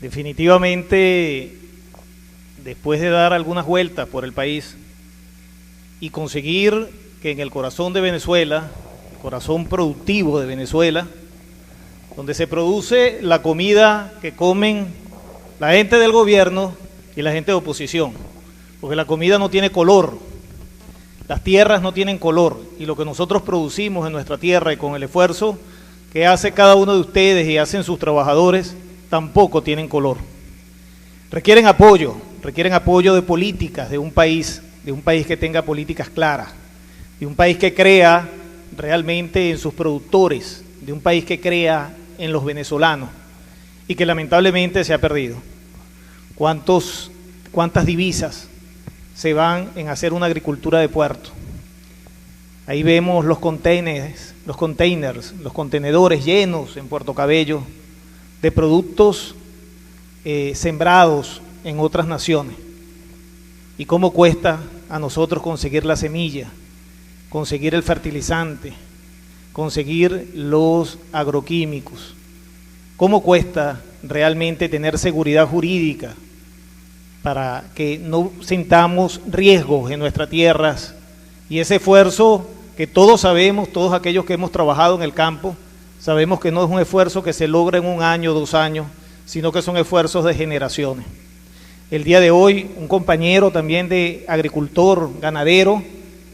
Definitivamente, después de dar algunas vueltas por el país y conseguir que en el corazón de Venezuela, el corazón productivo de Venezuela, donde se produce la comida que comen la gente del gobierno y la gente de oposición, porque la comida no tiene color, las tierras no tienen color, y lo que nosotros producimos en nuestra tierra y con el esfuerzo que hace cada uno de ustedes y hacen sus trabajadores, tampoco tienen color. Requieren apoyo de políticas de un país que tenga políticas claras, de un país que crea realmente en sus productores, de un país que crea en los venezolanos y que lamentablemente se ha perdido. ¿Cuántas divisas se van en hacer una agricultura de puerto? Ahí vemos los contenedores, los contenedores llenos en Puerto Cabello de productos sembrados en otras naciones. ¿Y cómo cuesta a nosotros conseguir la semilla, conseguir el fertilizante, conseguir los agroquímicos? ¿Cómo cuesta realmente tener seguridad jurídica para que no sintamos riesgos en nuestras tierras? Y ese esfuerzo que todos sabemos, todos aquellos que hemos trabajado en el campo, sabemos que no es un esfuerzo que se logra en 1 año, 2 años, sino que son esfuerzos de generaciones. El día de hoy, un compañero también de agricultor, ganadero,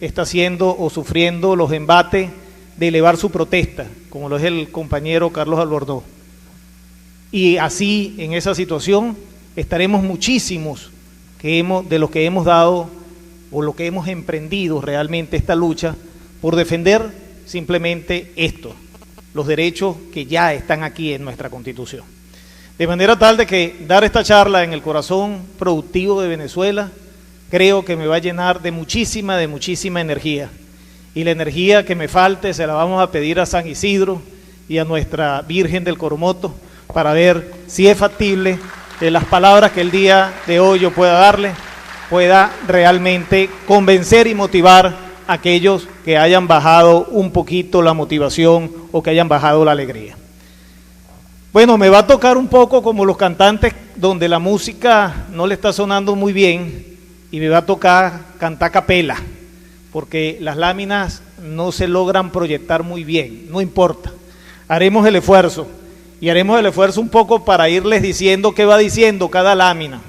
está haciendo o sufriendo los embates de elevar su protesta, como lo es el compañero Carlos Albordó. Y así, en esa situación, estaremos muchísimos de los que hemos dado o lo que hemos emprendido realmente esta lucha por defender simplemente esto, los derechos que ya están aquí en nuestra Constitución. De manera tal de que dar esta charla en el corazón productivo de Venezuela, creo que me va a llenar de muchísima energía. Y la energía que me falte se la vamos a pedir a San Isidro y a nuestra Virgen del Coromoto para ver si es factible que las palabras que el día de hoy yo pueda darle, pueda realmente convencer y motivar a aquellos que hayan bajado un poquito la motivación o que hayan bajado la alegría. Bueno, me va a tocar un poco como los cantantes donde la música no le está sonando muy bien y me va a tocar cantar a capela, porque las láminas no se logran proyectar muy bien, no importa, haremos el esfuerzo y haremos el esfuerzo un poco para irles diciendo qué va diciendo cada lámina.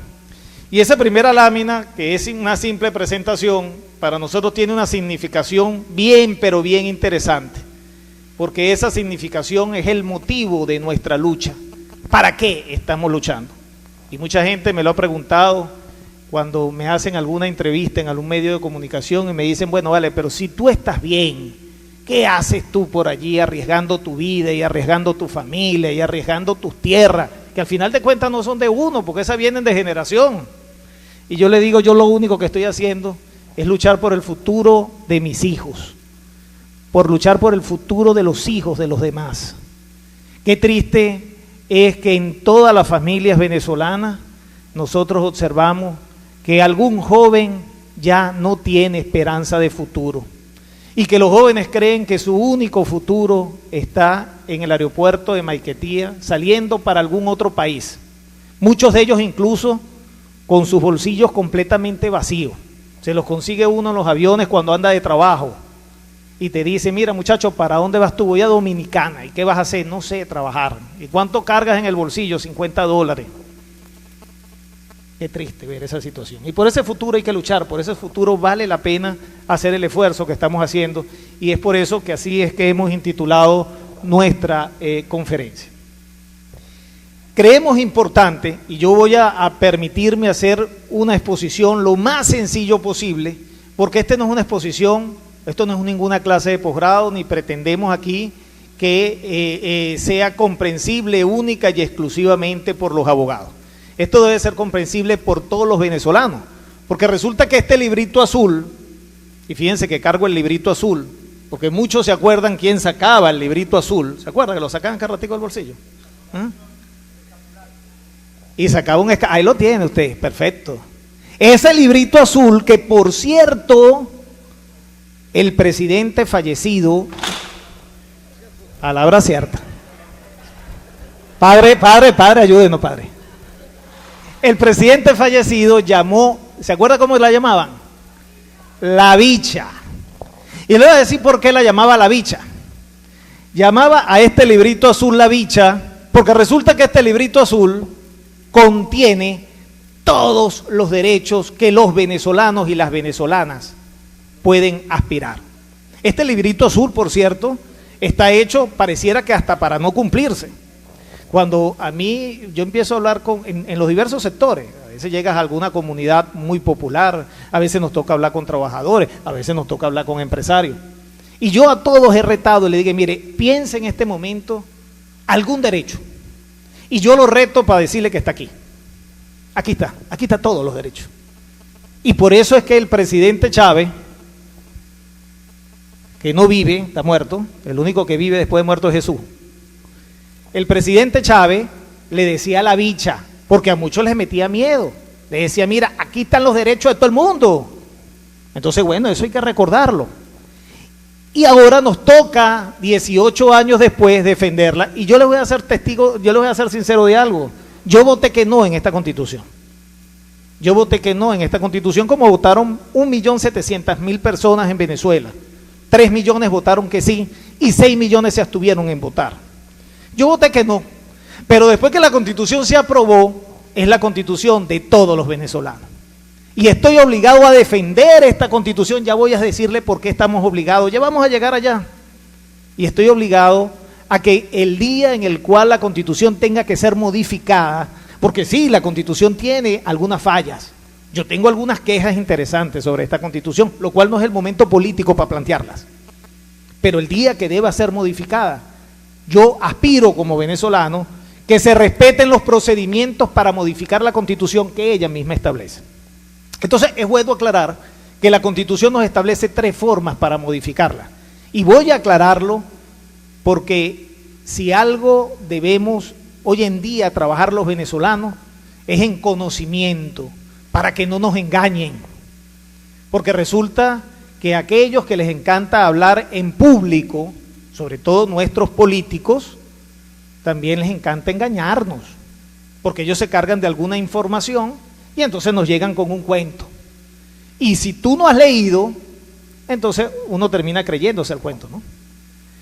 Y esa primera lámina, que es una simple presentación, para nosotros tiene una significación bien, pero bien interesante, porque esa significación es el motivo de nuestra lucha. ¿Para qué estamos luchando? Y mucha gente me lo ha preguntado cuando me hacen alguna entrevista en algún medio de comunicación y me dicen, bueno, vale, pero si tú estás bien, ¿qué haces tú por allí arriesgando tu vida y arriesgando tu familia y arriesgando tus tierras? Que al final de cuentas no son de uno, porque esas vienen de generación. Y yo le digo, yo lo único que estoy haciendo es luchar por el futuro de mis hijos, por luchar por el futuro de los hijos de los demás. Qué triste es que en todas las familias venezolanas nosotros observamos que algún joven ya no tiene esperanza de futuro y que los jóvenes creen que su único futuro está en el aeropuerto de Maiquetía, saliendo para algún otro país. Muchos de ellos incluso con sus bolsillos completamente vacíos. Se los consigue uno en los aviones cuando anda de trabajo y te dice, mira muchacho, ¿para dónde vas tú? Voy a Dominicana. ¿Y qué vas a hacer? No sé, trabajar. ¿Y cuánto cargas en el bolsillo? $50. Qué triste ver esa situación. Y por ese futuro hay que luchar, por ese futuro vale la pena hacer el esfuerzo que estamos haciendo, y es por eso que así es que hemos intitulado nuestra conferencia. Creemos importante, y yo voy a permitirme hacer una exposición lo más sencillo posible, porque esta no es una exposición, esto no es ninguna clase de posgrado, ni pretendemos aquí que sea comprensible única y exclusivamente por los abogados. Esto debe ser comprensible por todos los venezolanos, porque resulta que este librito azul, y fíjense que cargo el librito azul, porque muchos se acuerdan quién sacaba el librito azul, ¿se acuerdan que lo sacaban cada ratico del bolsillo? ¿Ah? Y sacaba ahí lo tiene usted, perfecto. Ese librito azul que, por cierto, el presidente fallecido, palabra cierta, padre, ayúdenos, padre. el presidente fallecido llamó, ¿se acuerda cómo la llamaban? La bicha. Y le voy a decir por qué la llamaba la bicha. Llamaba a este librito azul la bicha, porque resulta que este librito azul contiene todos los derechos que los venezolanos y las venezolanas pueden aspirar. Este librito azul, por cierto, está hecho, pareciera que hasta para no cumplirse. Cuando a mí, yo empiezo a hablar en los diversos sectores, a veces llegas a alguna comunidad muy popular, a veces nos toca hablar con trabajadores, a veces nos toca hablar con empresarios. Y yo a todos he retado y le dije, mire, piense en este momento algún derecho. Y yo lo reto para decirle que está aquí. Aquí está todos los derechos. Y por eso es que el presidente Chávez, que no vive, está muerto, el único que vive después de muerto es Jesús. El presidente Chávez le decía a la bicha, porque a muchos les metía miedo, le decía, mira, aquí están los derechos de todo el mundo. Entonces, bueno, eso hay que recordarlo. Y ahora nos toca, 18 años después, defenderla, y yo le voy a ser testigo, yo le voy a ser sincero de algo, yo voté que no en esta Constitución. Yo voté que no en esta Constitución, como votaron 1.700.000 personas en Venezuela. 3 millones votaron que sí y 6 millones se abstuvieron en votar. Yo voté que no, pero después que la Constitución se aprobó, es la Constitución de todos los venezolanos. Y estoy obligado a defender esta Constitución, ya voy a decirle por qué estamos obligados, ya vamos a llegar allá. Y estoy obligado a que el día en el cual la Constitución tenga que ser modificada, porque sí, la Constitución tiene algunas fallas, yo tengo algunas quejas interesantes sobre esta Constitución, lo cual no es el momento político para plantearlas, pero el día que deba ser modificada, yo aspiro como venezolano que se respeten los procedimientos para modificar la Constitución que ella misma establece. Entonces es bueno aclarar que la Constitución nos establece 3 formas para modificarla, y voy a aclararlo porque si algo debemos hoy en día trabajar los venezolanos es en conocimiento, para que no nos engañen, porque resulta que aquellos que les encanta hablar en público, sobre todo nuestros políticos, también les encanta engañarnos, porque ellos se cargan de alguna información y entonces nos llegan con un cuento. Y si tú no has leído, entonces uno termina creyéndose el cuento, ¿no?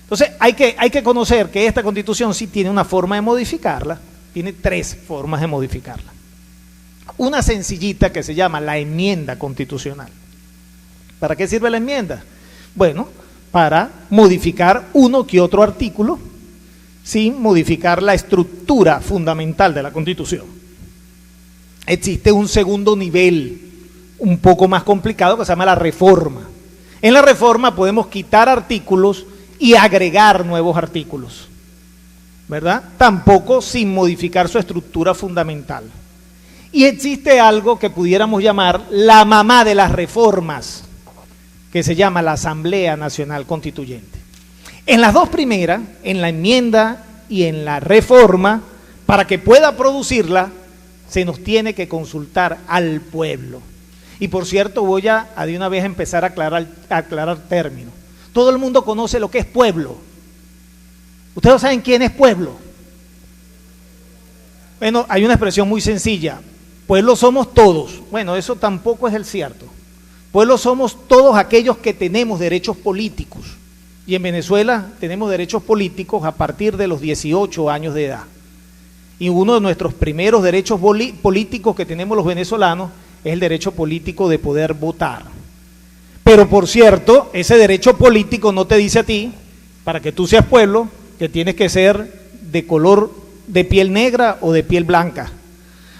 Entonces hay que conocer que esta Constitución sí tiene una forma de modificarla, tiene 3 formas de modificarla. Una sencillita que se llama la enmienda constitucional. ¿Para qué sirve la enmienda? Bueno, para modificar uno que otro artículo sin modificar la estructura fundamental de la Constitución. Existe un segundo nivel un poco más complicado que se llama la reforma. En la reforma podemos quitar artículos y agregar nuevos artículos, ¿verdad? Tampoco sin modificar su estructura fundamental. Y existe algo que pudiéramos llamar la mamá de las reformas, que se llama la Asamblea Nacional Constituyente. En las 2 primeras, en la enmienda y en la reforma, para que pueda producirla, se nos tiene que consultar al pueblo. Y por cierto, voy a de una vez empezar a aclarar términos. Todo el mundo conoce lo que es pueblo. ¿Ustedes saben quién es pueblo? Bueno, hay una expresión muy sencilla. Pueblo somos todos. Bueno, eso tampoco es el cierto. Pueblo somos todos aquellos que tenemos derechos políticos. Y en Venezuela tenemos derechos políticos a partir de los 18 años de edad. Y uno de nuestros primeros derechos políticos que tenemos los venezolanos es el derecho político de poder votar. Pero por cierto, ese derecho político no te dice a ti, para que tú seas pueblo, que tienes que ser de color de piel negra o de piel blanca,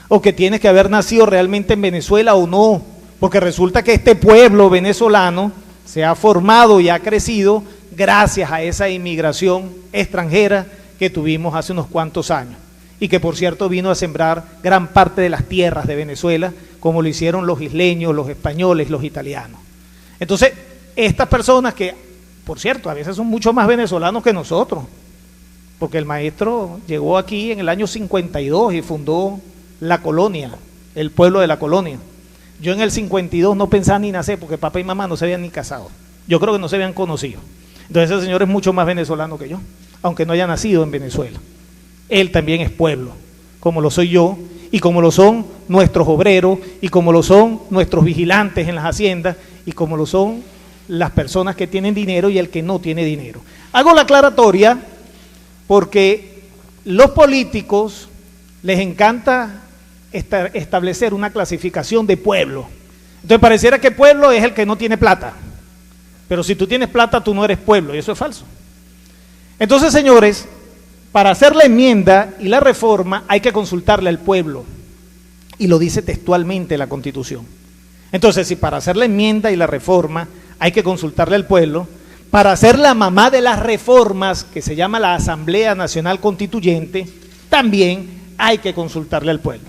o que tienes que haber nacido realmente en Venezuela o no, porque resulta que este pueblo venezolano se ha formado y ha crecido gracias a esa inmigración extranjera que tuvimos hace unos cuantos años, y que por cierto vino a sembrar gran parte de las tierras de Venezuela, como lo hicieron los isleños, los españoles, los italianos. Entonces, estas personas que, por cierto, a veces son mucho más venezolanos que nosotros, porque el maestro llegó aquí en el año 52 y fundó la colonia, el pueblo de la colonia. Yo en el 52 no pensaba ni nacer, porque papá y mamá no se habían ni casado. Yo creo que no se habían conocido. Entonces ese señor es mucho más venezolano que yo, aunque no haya nacido en Venezuela. Él también es pueblo, como lo soy yo, y como lo son nuestros obreros, y como lo son nuestros vigilantes en las haciendas, y como lo son las personas que tienen dinero y el que no tiene dinero. Hago la aclaratoria porque los políticos les encanta establecer una clasificación de pueblo. Entonces pareciera que pueblo es el que no tiene plata, pero si tú tienes plata tú no eres pueblo, y eso es falso. Entonces, señores, para hacer la enmienda y la reforma hay que consultarle al pueblo, y lo dice textualmente la Constitución. Entonces, si para hacer la enmienda y la reforma hay que consultarle al pueblo, para hacer la mamá de las reformas, que se llama la Asamblea Nacional Constituyente, también hay que consultarle al pueblo.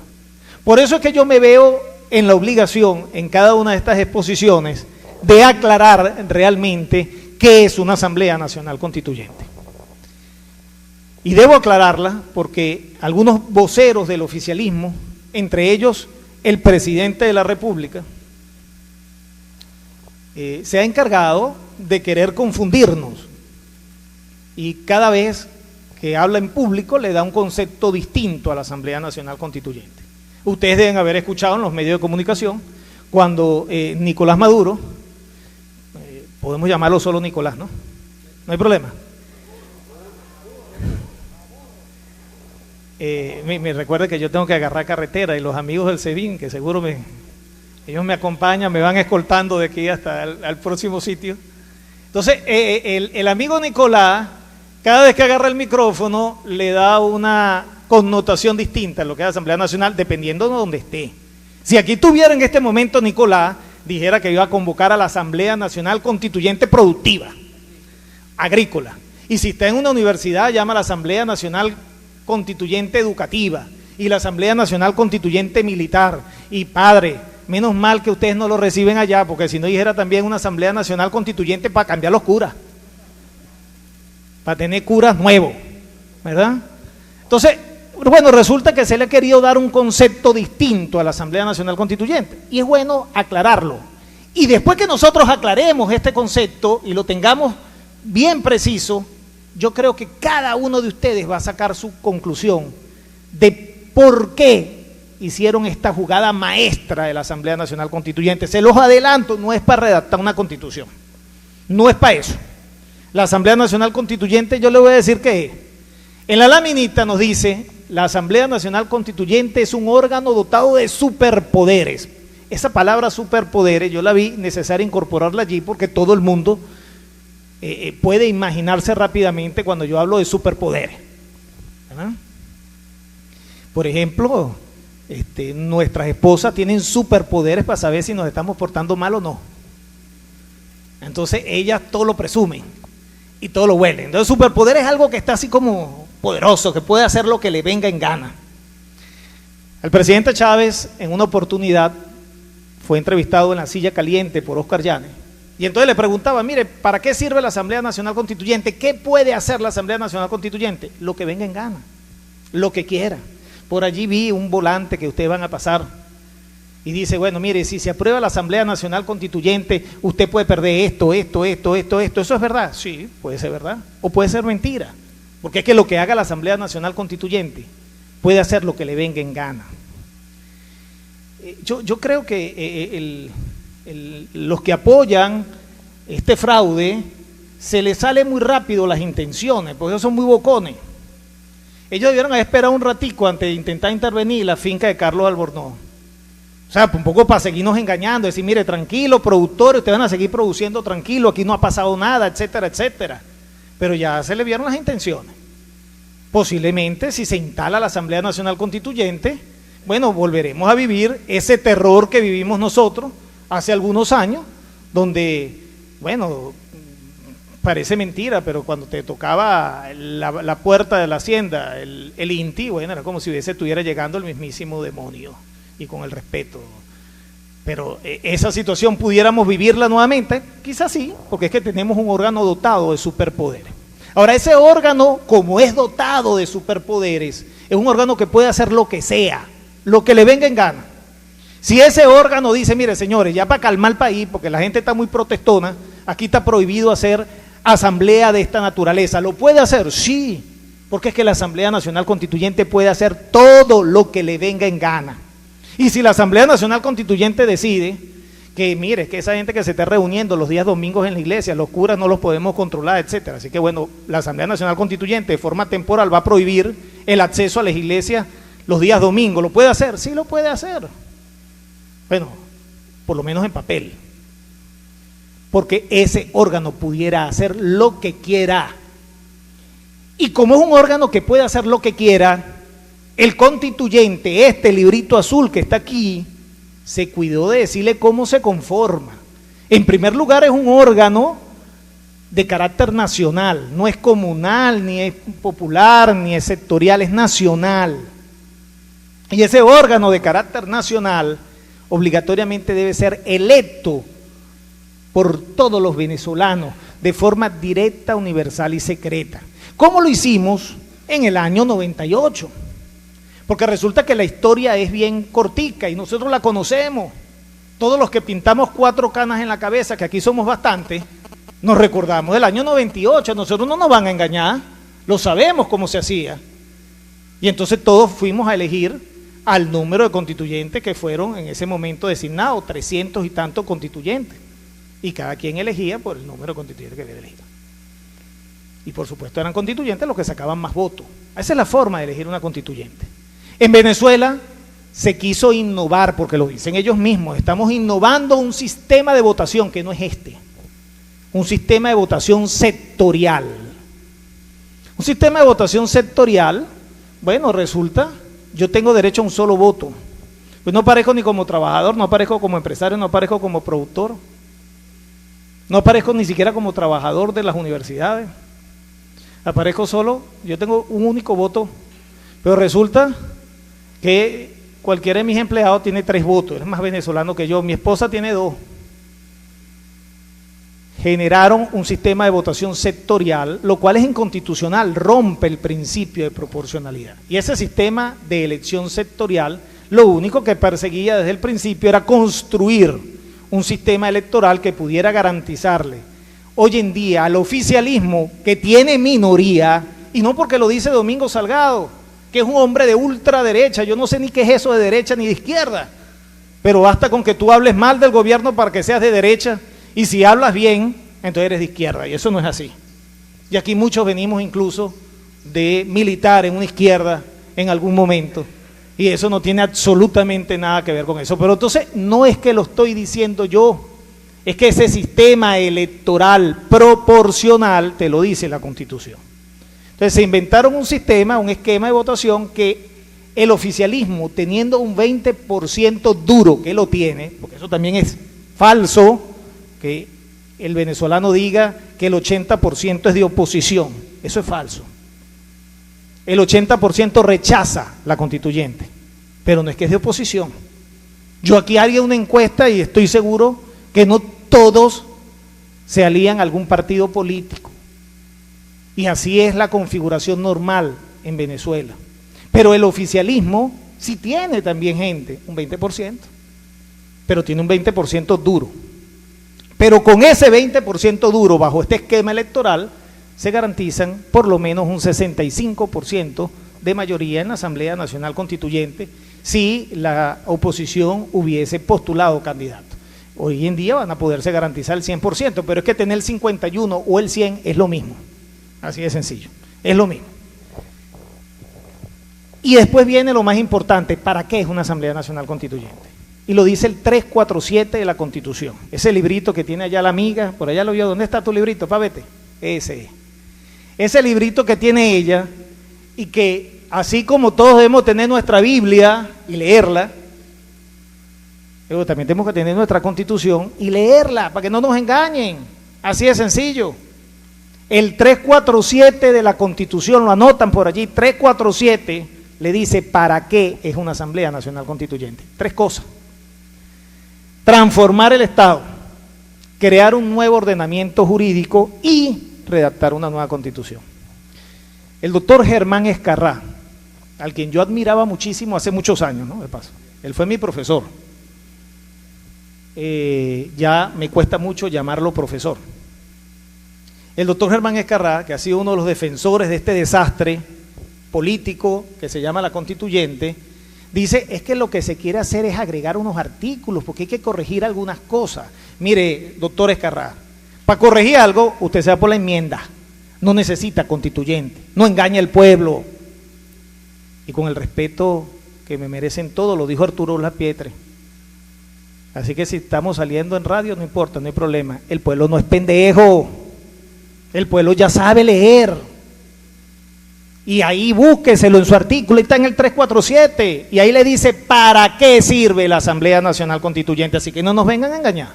Por eso es que yo me veo en la obligación, en cada una de estas exposiciones, de aclarar realmente qué es una Asamblea Nacional Constituyente. Y debo aclararla porque algunos voceros del oficialismo, entre ellos el presidente de la República, se ha encargado de querer confundirnos, y cada vez que habla en público le da un concepto distinto a la Asamblea Nacional Constituyente. Ustedes deben haber escuchado en los medios de comunicación cuando Nicolás Maduro, podemos llamarlo solo Nicolás, ¿no? No hay problema. Me recuerda que yo tengo que agarrar carretera, y los amigos del SEBIN, que seguro ellos me acompañan, me van escoltando de aquí hasta el próximo sitio. Entonces, el amigo Nicolás, cada vez que agarra el micrófono, le da una connotación distinta a lo que es la Asamblea Nacional, dependiendo de donde esté. Si aquí tuviera en este momento Nicolás, dijera que iba a convocar a la Asamblea Nacional Constituyente Productiva, Agrícola. Y si está en una universidad, llama a la Asamblea Nacional Constituyente Educativa, y la Asamblea Nacional Constituyente Militar. Y padre, menos mal que ustedes no lo reciben allá, porque si no dijera también una Asamblea Nacional Constituyente para cambiar los curas, para tener curas nuevos, ¿verdad? Entonces, bueno, resulta que se le ha querido dar un concepto distinto a la Asamblea Nacional Constituyente, y es bueno aclararlo. Y después que nosotros aclaremos este concepto y lo tengamos bien preciso, yo creo que cada uno de ustedes va a sacar su conclusión de por qué hicieron esta jugada maestra de la Asamblea Nacional Constituyente. Se los adelanto, no es para redactar una constitución, no es para eso. La Asamblea Nacional Constituyente, yo le voy a decir que en la laminita nos dice: la Asamblea Nacional Constituyente es un órgano dotado de superpoderes. Esa palabra superpoderes yo la vi necesaria incorporarla allí porque todo el mundo puede imaginarse rápidamente cuando yo hablo de superpoderes, ¿verdad? Por ejemplo, nuestras esposas tienen superpoderes para saber si nos estamos portando mal o no. Entonces ellas todo lo presumen y todo lo huelen. Entonces superpoder es algo que está así como poderoso, que puede hacer lo que le venga en gana. El presidente Chávez en una oportunidad fue entrevistado en La Silla Caliente por Oscar Llanes, y entonces le preguntaba: mire, ¿para qué sirve la Asamblea Nacional Constituyente? ¿Qué puede hacer la Asamblea Nacional Constituyente? Lo que venga en gana, lo que quiera. Por allí vi un volante que ustedes van a pasar y dice: bueno, mire, si se aprueba la Asamblea Nacional Constituyente, usted puede perder esto. ¿Eso es verdad? Sí, puede ser verdad, o puede ser mentira, porque es que lo que haga la Asamblea Nacional Constituyente puede hacer lo que le venga en gana. Yo creo que los que apoyan este fraude, se les sale muy rápido las intenciones, porque ellos son muy bocones. Ellos debieron haber esperado un ratico antes de intentar intervenir la finca de Carlos Albornoz. O sea, un poco para seguirnos engañando, decir: mire, tranquilo, productores, ustedes van a seguir produciendo tranquilo, aquí no ha pasado nada, etcétera, etcétera. Pero ya se le vieron las intenciones. Posiblemente, si se instala la Asamblea Nacional Constituyente, bueno, volveremos a vivir ese terror que vivimos nosotros hace algunos años, donde, bueno, parece mentira, pero cuando te tocaba la puerta de la hacienda, el INTI, bueno, era como si estuviera llegando el mismísimo demonio, y con el respeto. Pero esa situación pudiéramos vivirla nuevamente, quizás sí, porque es que tenemos un órgano dotado de superpoderes. Ahora, ese órgano, como es dotado de superpoderes, es un órgano que puede hacer lo que sea, lo que le venga en gana. Si ese órgano dice: mire, señores, ya para calmar el país, porque la gente está muy protestona, aquí está prohibido hacer asamblea de esta naturaleza, ¿lo puede hacer? Sí, porque es que la Asamblea Nacional Constituyente puede hacer todo lo que le venga en gana. Y si la Asamblea Nacional Constituyente decide que, mire, que esa gente que se está reuniendo los días domingos en la iglesia, los curas no los podemos controlar, etcétera. Así que bueno, la Asamblea Nacional Constituyente de forma temporal va a prohibir el acceso a las iglesias los días domingos. ¿Lo puede hacer? Sí, lo puede hacer. Bueno, por lo menos en papel. Porque ese órgano pudiera hacer lo que quiera. Y como es un órgano que puede hacer lo que quiera, el constituyente, este librito azul que está aquí, se cuidó de decirle cómo se conforma. En primer lugar, es un órgano de carácter nacional, no es comunal, ni es popular, ni es sectorial, es nacional. Y ese órgano de carácter nacional obligatoriamente debe ser electo por todos los venezolanos de forma directa, universal y secreta. ¿Cómo lo hicimos en el año 98? Porque resulta que la historia es bien cortica y nosotros la conocemos. Todos los que pintamos 4 canas en la cabeza, que aquí somos bastantes, nos recordamos del año 98. Nosotros no nos van a engañar, lo sabemos cómo se hacía. Y entonces todos fuimos a elegir al número de constituyentes que fueron en ese momento designados, 300 y tantos constituyentes. Y cada quien elegía por el número de constituyentes que había elegido. Y por supuesto eran constituyentes los que sacaban más votos. Esa es la forma de elegir una constituyente. En Venezuela se quiso innovar, porque lo dicen ellos mismos, estamos innovando un sistema de votación que no es este. Un sistema de votación sectorial. Un sistema de votación sectorial, bueno, resulta, yo tengo derecho a un solo voto. Pues no aparezco ni como trabajador, no aparezco como empresario, no aparezco como productor. No aparezco ni siquiera como trabajador de las universidades. Aparezco solo, yo tengo un único voto, pero resulta que cualquiera de mis empleados tiene 3 votos, es más venezolano que yo, mi esposa tiene 2. Generaron un sistema de votación sectorial, lo cual es inconstitucional, rompe el principio de proporcionalidad. Y ese sistema de elección sectorial, lo único que perseguía desde el principio era construir un sistema electoral que pudiera garantizarle hoy en día al oficialismo, que tiene minoría, y no porque lo dice Domingo Salgado, que es un hombre de ultraderecha, yo no sé ni qué es eso de derecha ni de izquierda, pero basta con que tú hables mal del gobierno para que seas de derecha, y si hablas bien, entonces eres de izquierda, y eso no es así. Y aquí muchos venimos incluso de militar en una izquierda en algún momento, y eso no tiene absolutamente nada que ver con eso. Pero entonces no es que lo estoy diciendo yo, es que ese sistema electoral proporcional te lo dice la Constitución. Entonces se inventaron un sistema, un esquema de votación que el oficialismo, teniendo un 20% duro, que lo tiene, porque eso también es falso, que el venezolano diga que el 80% es de oposición, eso es falso. El 80% rechaza la constituyente, pero no es que es de oposición. Yo aquí haría una encuesta y estoy seguro que no todos se alían a algún partido político. Y así es la configuración normal en Venezuela. Pero el oficialismo sí tiene también gente, un 20%, pero tiene un 20% duro. Pero con ese 20% duro, bajo este esquema electoral, se garantizan por lo menos un 65% de mayoría en la Asamblea Nacional Constituyente si la oposición hubiese postulado candidato. Hoy en día van a poderse garantizar el 100%, pero es que tener el 51 o el 100 es lo mismo. Así de sencillo, es lo mismo. Y después viene lo más importante, ¿para qué es una Asamblea Nacional Constituyente? Y lo dice el 347 de la Constitución, ese librito que tiene allá la amiga, por allá lo vio, ¿dónde está tu librito? Vete, ese librito que tiene ella, y que así como todos debemos tener nuestra Biblia y leerla, luego también tenemos que tener nuestra Constitución y leerla, para que no nos engañen, así de sencillo. El 347 de la Constitución, lo anotan por allí, 347, le dice para qué es una Asamblea Nacional Constituyente. 3 cosas: transformar el Estado, crear un nuevo ordenamiento jurídico y redactar una nueva Constitución. El doctor Germán Escarrá, al quien yo admiraba muchísimo hace muchos años, ¿no? De paso, él fue mi profesor. Ya me cuesta mucho llamarlo profesor. El doctor Germán Escarrá, que ha sido uno de los defensores de este desastre político que se llama la Constituyente, dice, es que lo que se quiere hacer es agregar unos artículos, porque hay que corregir algunas cosas. Mire, doctor Escarrá, para corregir algo, usted se va por la enmienda, no necesita constituyente, no engaña al pueblo. Y con el respeto que me merecen todos, lo dijo Arturo Lapietre. Así que si estamos saliendo en radio, no importa, no hay problema. El pueblo no es pendejo, el pueblo ya sabe leer. Y ahí búsqueselo en su artículo, está en el 347, y ahí le dice para qué sirve la Asamblea Nacional Constituyente, así que no nos vengan a engañar.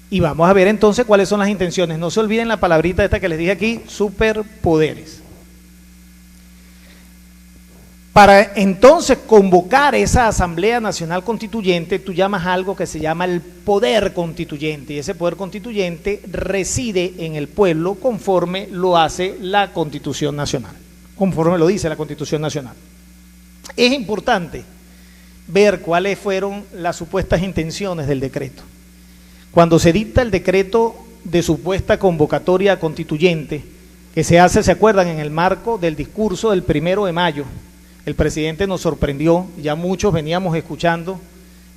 Y vamos a ver entonces cuáles son las intenciones. No se olviden la palabrita esta que les dije aquí, superpoderes. Para entonces convocar esa Asamblea Nacional Constituyente, tú llamas algo que se llama el poder constituyente, y ese poder constituyente reside en el pueblo conforme lo hace la Constitución Nacional, conforme lo dice la Constitución Nacional. Es importante ver cuáles fueron las supuestas intenciones del decreto. Cuando se dicta el decreto de supuesta convocatoria constituyente, que se hace, ¿se acuerdan?, en el marco del discurso del 1 de mayo, el presidente nos sorprendió, ya muchos veníamos escuchando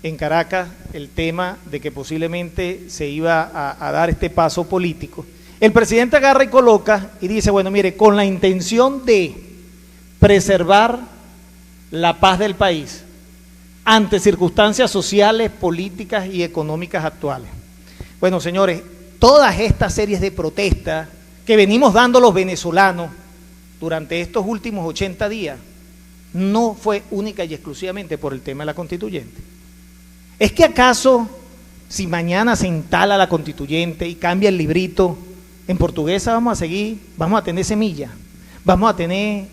en Caracas el tema de que posiblemente se iba a dar este paso político. El presidente agarra y coloca y dice, bueno, mire, con la intención de preservar la paz del país ante circunstancias sociales, políticas y económicas actuales. Bueno, señores, todas estas series de protestas que venimos dando los venezolanos durante estos últimos 80 días, no fue única y exclusivamente por el tema de la constituyente. ¿Es que acaso si mañana se instala la constituyente y cambia el librito, en Portuguesa vamos a seguir, vamos a tener semilla, vamos a tener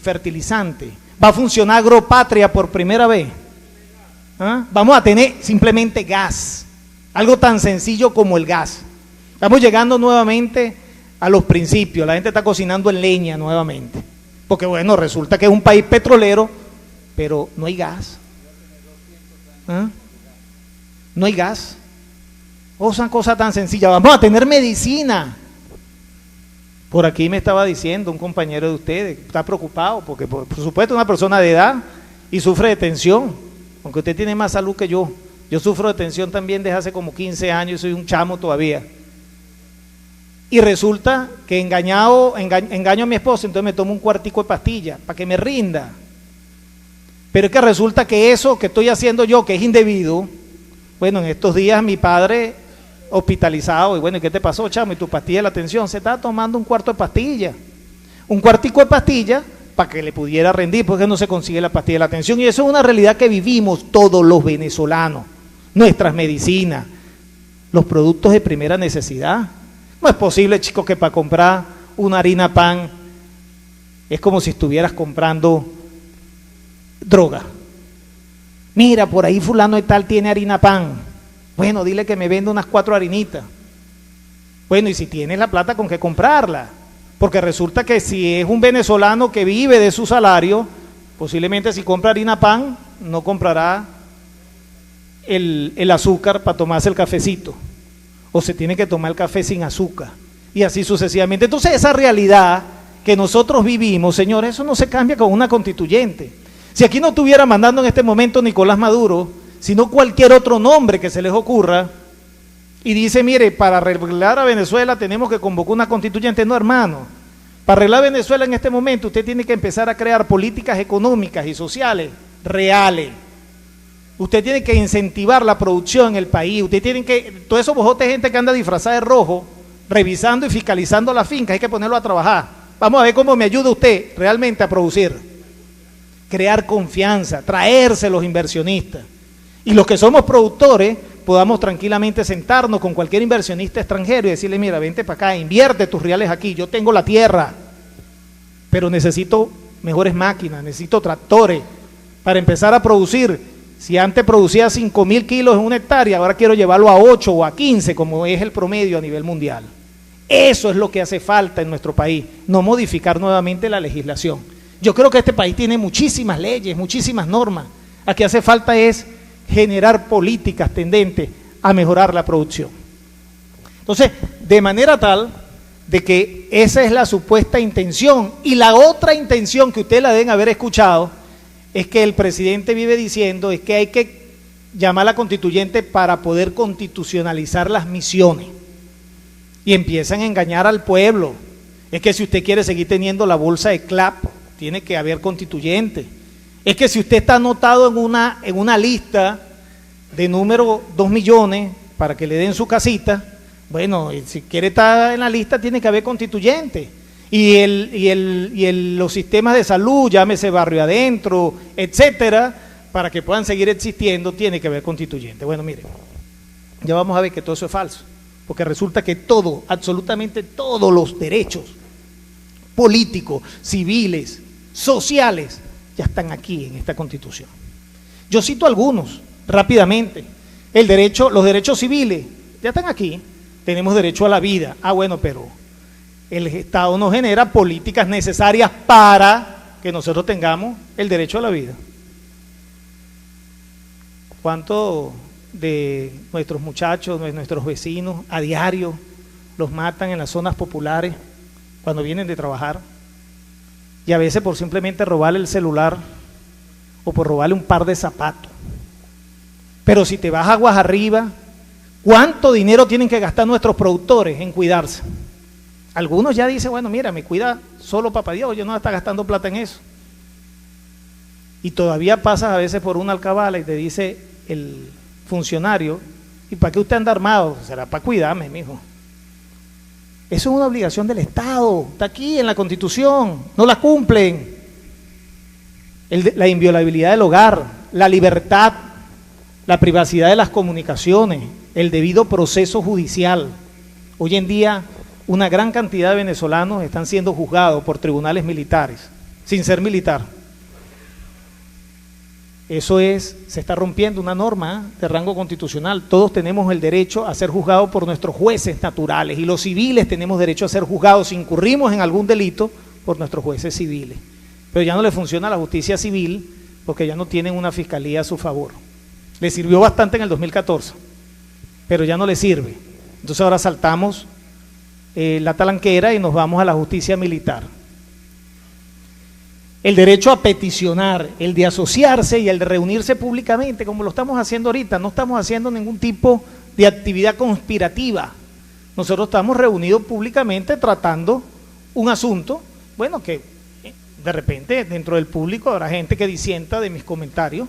fertilizante, va a funcionar Agropatria por primera vez? ¿Ah? Vamos a tener simplemente gas, algo tan sencillo como el gas. Estamos llegando nuevamente a los principios, la gente está cocinando en leña nuevamente. Porque bueno, resulta que es un país petrolero, pero no hay gas. ¿Ah? No hay gas. O sea, cosa tan sencilla. Vamos a tener medicina. Por aquí me estaba diciendo un compañero de ustedes, está preocupado, porque por supuesto es una persona de edad y sufre de tensión, aunque usted tiene más salud que yo. Yo sufro de tensión también desde hace como 15 años y soy un chamo todavía. Y resulta que engaño a mi esposa, entonces me tomo un cuartico de pastilla para que me rinda. Pero es que resulta que eso que estoy haciendo yo, que es indebido, bueno, en estos días mi padre hospitalizado, y bueno, ¿y qué te pasó, chamo? Y tu pastilla de la tensión, se estaba tomando un cuarto de pastilla, un cuartico de pastilla para que le pudiera rendir, porque no se consigue la pastilla de la tensión. Y eso es una realidad que vivimos todos los venezolanos, nuestras medicinas, los productos de primera necesidad. No es posible, chicos, que para comprar una harina pan es como si estuvieras comprando droga. Mira, por ahí fulano de tal tiene harina pan. Bueno, dile que me venda unas 4 harinitas. Bueno, y si tienes la plata, ¿con qué comprarla? Porque resulta que si es un venezolano que vive de su salario, posiblemente si compra harina pan, no comprará el azúcar para tomarse el cafecito. O se tiene que tomar el café sin azúcar, y así sucesivamente. Entonces esa realidad que nosotros vivimos, señores, eso no se cambia con una constituyente. Si aquí no estuviera mandando en este momento Nicolás Maduro, sino cualquier otro nombre que se les ocurra, y dice, mire, para arreglar a Venezuela tenemos que convocar una constituyente. No, hermano, para arreglar a Venezuela en este momento usted tiene que empezar a crear políticas económicas y sociales reales. Usted tiene que incentivar la producción en el país. Usted tiene que, todos esos bojotes de gente que anda disfrazada de rojo, revisando y fiscalizando las fincas, hay que ponerlo a trabajar. Vamos a ver cómo me ayuda usted realmente a producir. Crear confianza, traerse los inversionistas. Y los que somos productores, podamos tranquilamente sentarnos con cualquier inversionista extranjero y decirle, mira, vente para acá, invierte tus reales aquí, yo tengo la tierra, pero necesito mejores máquinas, necesito tractores para empezar a producir. Si antes producía 5.000 kilos en una hectárea, ahora quiero llevarlo a 8 o a 15, como es el promedio a nivel mundial. Eso es lo que hace falta en nuestro país, no modificar nuevamente la legislación. Yo creo que este país tiene muchísimas leyes, muchísimas normas. Aquí hace falta es generar políticas tendentes a mejorar la producción. Entonces, de manera tal de que esa es la supuesta intención. Y la otra intención que ustedes la deben haber escuchado es que el presidente vive diciendo es que hay que llamar a la constituyente para poder constitucionalizar las misiones. Y empiezan a engañar al pueblo. Es que si usted quiere seguir teniendo la bolsa de CLAP, tiene que haber constituyente. Es que si usted está anotado en una lista de número 2 millones para que le den su casita, bueno, si quiere estar en la lista tiene que haber constituyente. Y los sistemas de salud, llámese barrio adentro, etcétera, para que puedan seguir existiendo, tiene que haber constituyente. Bueno, mire, ya vamos a ver que todo eso es falso, porque resulta que todo, absolutamente todos los derechos políticos, civiles, sociales, ya están aquí en esta Constitución. Yo cito algunos rápidamente. Los derechos civiles ya están aquí. Tenemos derecho a la vida. Bueno, pero el Estado nos genera políticas necesarias para que nosotros tengamos el derecho a la vida. ¿Cuántos de nuestros muchachos, de nuestros vecinos, a diario los matan en las zonas populares cuando vienen de trabajar? Y a veces por simplemente robarle el celular o por robarle un par de zapatos. Pero si te vas aguas arriba, ¿cuánto dinero tienen que gastar nuestros productores en cuidarse? Algunos ya dicen, bueno, mira, me cuida solo papá Dios, yo no está gastando plata en eso. Y todavía pasas a veces por una alcabala y te dice el funcionario, ¿y para qué usted anda armado? Será para cuidarme, mijo. Eso es una obligación del Estado, está aquí en la Constitución, no la cumplen. La inviolabilidad del hogar, la libertad, la privacidad de las comunicaciones, el debido proceso judicial. Hoy en día una gran cantidad de venezolanos están siendo juzgados por tribunales militares, sin ser militar. Eso se está rompiendo una norma de rango constitucional. Todos tenemos el derecho a ser juzgados por nuestros jueces naturales y los civiles tenemos derecho a ser juzgados si incurrimos en algún delito por nuestros jueces civiles. Pero ya no le funciona la justicia civil porque ya no tienen una fiscalía a su favor. Le sirvió bastante en el 2014, pero ya no le sirve. Entonces ahora saltamos la talanquera y nos vamos a la justicia militar. El derecho a peticionar, el de asociarse y el de reunirse públicamente, como lo estamos haciendo ahorita. No estamos haciendo ningún tipo de actividad conspirativa. Nosotros estamos reunidos públicamente tratando un asunto, bueno, que de repente dentro del público habrá gente que disienta de mis comentarios,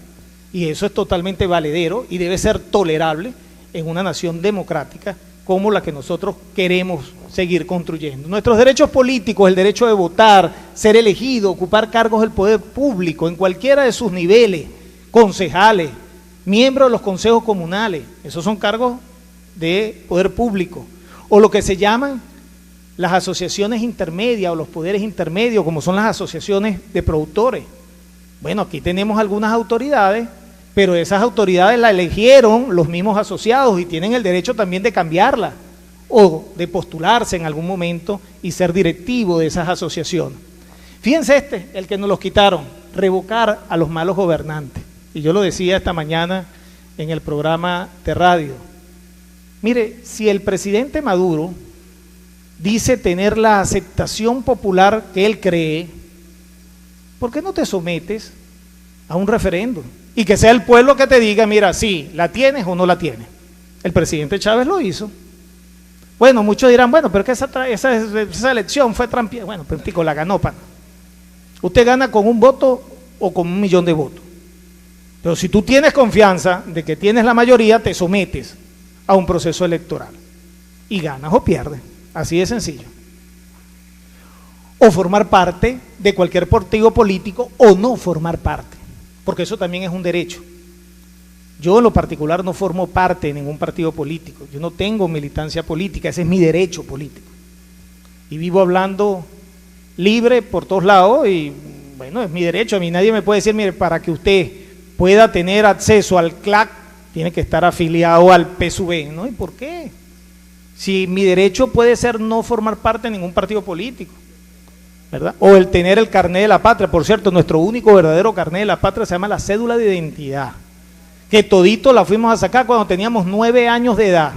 y eso es totalmente valedero y debe ser tolerable en una nación democrática como la que nosotros queremos seguir construyendo. Nuestros derechos políticos, el derecho de votar, ser elegido, ocupar cargos del poder público en cualquiera de sus niveles, concejales, miembros de los consejos comunales, esos son cargos de poder público, o lo que se llaman las asociaciones intermedias o los poderes intermedios, como son las asociaciones de productores. Bueno, aquí tenemos algunas autoridades, pero esas autoridades la eligieron los mismos asociados y tienen el derecho también de cambiarla o de postularse en algún momento y ser directivo de esas asociaciones. Fíjense el que nos los quitaron, revocar a los malos gobernantes. Y yo lo decía esta mañana en el programa de radio. Mire, si el presidente Maduro dice tener la aceptación popular que él cree, ¿por qué no te sometes a un referéndum? Y que sea el pueblo que te diga, mira, sí, ¿la tienes o no la tienes? El presidente Chávez lo hizo. Bueno, muchos dirán, bueno, pero que esa elección fue trampa. Bueno, pero tico, la ganó, pana. Usted gana con un voto o con 1 millón de votos. Pero si tú tienes confianza de que tienes la mayoría, te sometes a un proceso electoral. Y ganas o pierdes. Así de sencillo. O formar parte de cualquier partido político o no formar parte. Porque eso también es un derecho. Yo en lo particular no formo parte de ningún partido político, yo no tengo militancia política, ese es mi derecho político. Y vivo hablando libre por todos lados y bueno, es mi derecho, a mí nadie me puede decir, mire, para que usted pueda tener acceso al CLAC, tiene que estar afiliado al PSUV, ¿no? ¿Y por qué? Si mi derecho puede ser no formar parte de ningún partido político, ¿verdad? O el tener el carné de la patria. Por cierto, nuestro único verdadero carné de la patria se llama la cédula de identidad, que todito la fuimos a sacar cuando teníamos 9 años de edad.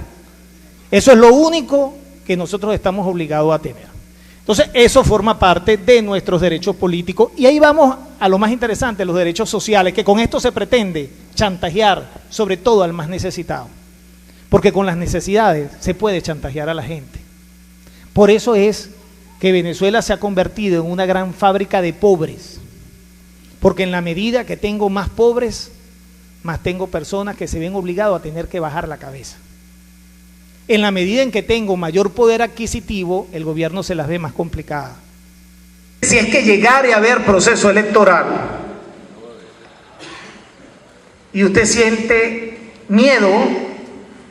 Eso es lo único que nosotros estamos obligados a tener. Entonces, eso forma parte de nuestros derechos políticos. Y ahí vamos a lo más interesante, los derechos sociales, que con esto se pretende chantajear, sobre todo al más necesitado. Porque con las necesidades se puede chantajear a la gente. Por eso es que Venezuela se ha convertido en una gran fábrica de pobres. Porque en la medida que tengo más pobres, más tengo personas que se ven obligados a tener que bajar la cabeza. En la medida en que tengo mayor poder adquisitivo, el gobierno se las ve más complicadas. Si es que llegare a haber proceso electoral y usted siente miedo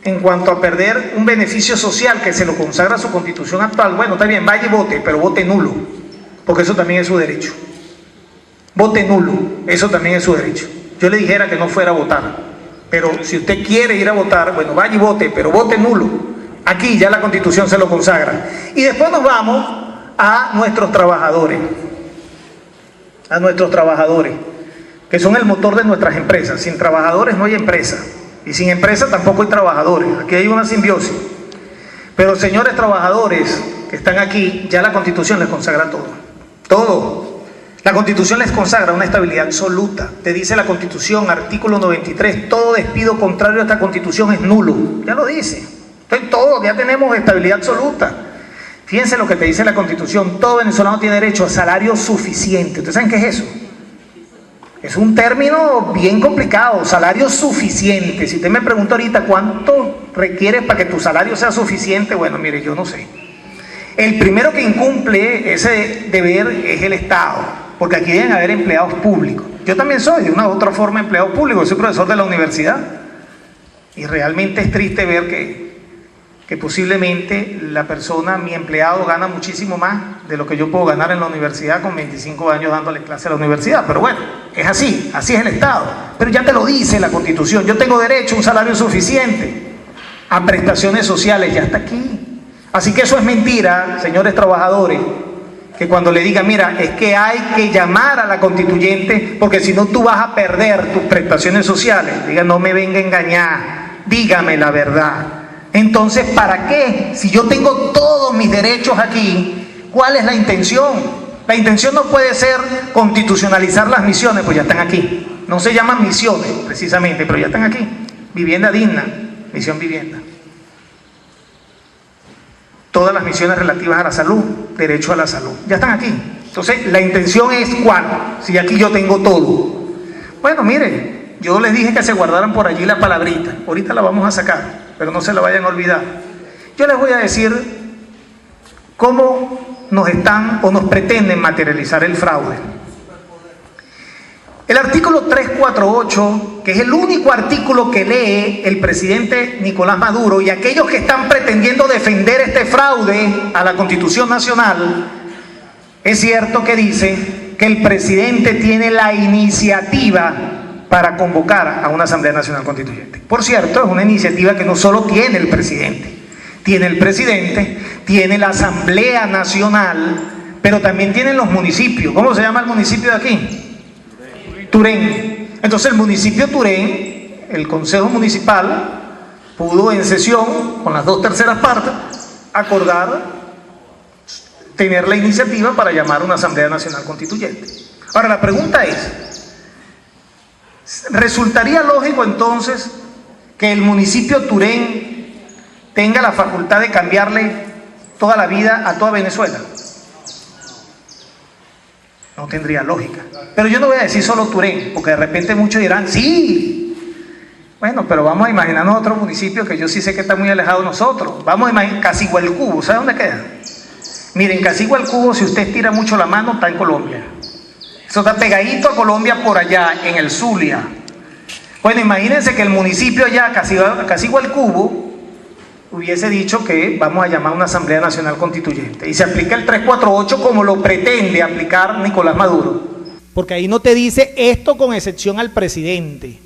en cuanto a perder un beneficio social que se lo consagra su constitución actual, bueno, está bien, vaya y vote, pero vote nulo, porque eso también es su derecho. Vote nulo, eso también es su derecho. Yo le dijera que no fuera a votar, pero si usted quiere ir a votar, bueno, vaya y vote, pero vote nulo. Aquí ya la Constitución se lo consagra. Y después nos vamos a nuestros trabajadores, que son el motor de nuestras empresas. Sin trabajadores no hay empresa, y sin empresa tampoco hay trabajadores. Aquí hay una simbiosis. Pero señores trabajadores que están aquí, ya la Constitución les consagra todo. Todo. La Constitución les consagra una estabilidad absoluta. Te dice la Constitución, artículo 93, todo despido contrario a esta Constitución es nulo. Ya lo dice. Entonces todo, ya tenemos estabilidad absoluta. Fíjense lo que te dice la Constitución, todo venezolano tiene derecho a salario suficiente. ¿Ustedes saben qué es eso? Es un término bien complicado, salario suficiente. Si usted me pregunta ahorita cuánto requieres para que tu salario sea suficiente, bueno, mire, yo no sé. El primero que incumple ese deber es el Estado, porque aquí deben haber empleados públicos. Yo también soy de una u otra forma empleado público, soy profesor de la universidad. Y realmente es triste ver que posiblemente la persona, mi empleado, gana muchísimo más de lo que yo puedo ganar en la universidad con 25 años dándole clase a la universidad. Pero bueno, es así, así es el Estado. Pero ya te lo dice la Constitución, yo tengo derecho a un salario suficiente, a prestaciones sociales, ya está aquí. Así que eso es mentira, señores trabajadores, que cuando le digan, mira, es que hay que llamar a la constituyente, porque si no tú vas a perder tus prestaciones sociales. Diga, no me venga a engañar, dígame la verdad. Entonces, ¿para qué? Si yo tengo todos mis derechos aquí, ¿cuál es la intención? La intención no puede ser constitucionalizar las misiones, pues ya están aquí. No se llaman misiones, precisamente, pero ya están aquí. Vivienda digna, misión vivienda. Todas las misiones relativas a la salud, derecho a la salud, ya están aquí. Entonces, la intención es ¿cuál? Si aquí yo tengo todo. Bueno, mire, yo les dije que se guardaran por allí la palabrita. Ahorita la vamos a sacar, pero no se la vayan a olvidar. Yo les voy a decir cómo nos están o nos pretenden materializar el fraude. El artículo 348, que es el único artículo que lee el presidente Nicolás Maduro, y aquellos que están pretendiendo defender este fraude a la Constitución Nacional, es cierto que dice que el presidente tiene la iniciativa para convocar a una Asamblea Nacional Constituyente. Por cierto, es una iniciativa que no solo tiene el presidente, tiene la Asamblea Nacional, pero también tienen los municipios. ¿Cómo se llama el municipio de aquí? Turén. Entonces el municipio Turén, el Consejo Municipal, pudo en sesión, con las 2/3 partes, acordar tener la iniciativa para llamar a una Asamblea Nacional Constituyente. Ahora la pregunta es, ¿resultaría lógico entonces que el municipio Turén tenga la facultad de cambiarle toda la vida a toda Venezuela? No tendría lógica. Pero yo no voy a decir solo Turén, porque de repente muchos dirán, sí. Bueno, pero vamos a imaginarnos otro municipio que yo sí sé que está muy alejado de nosotros. Vamos a imaginar Casigualcubo. ¿Sabe dónde queda? Miren, Casigualcubo, si usted estira mucho la mano, está en Colombia. Eso está pegadito a Colombia por allá, en el Zulia. Bueno, imagínense que el municipio allá, Casigualcubo, hubiese dicho que vamos a llamar a una Asamblea Nacional Constituyente y se aplica el 348 como lo pretende aplicar Nicolás Maduro. Porque ahí no te dice esto con excepción al presidente.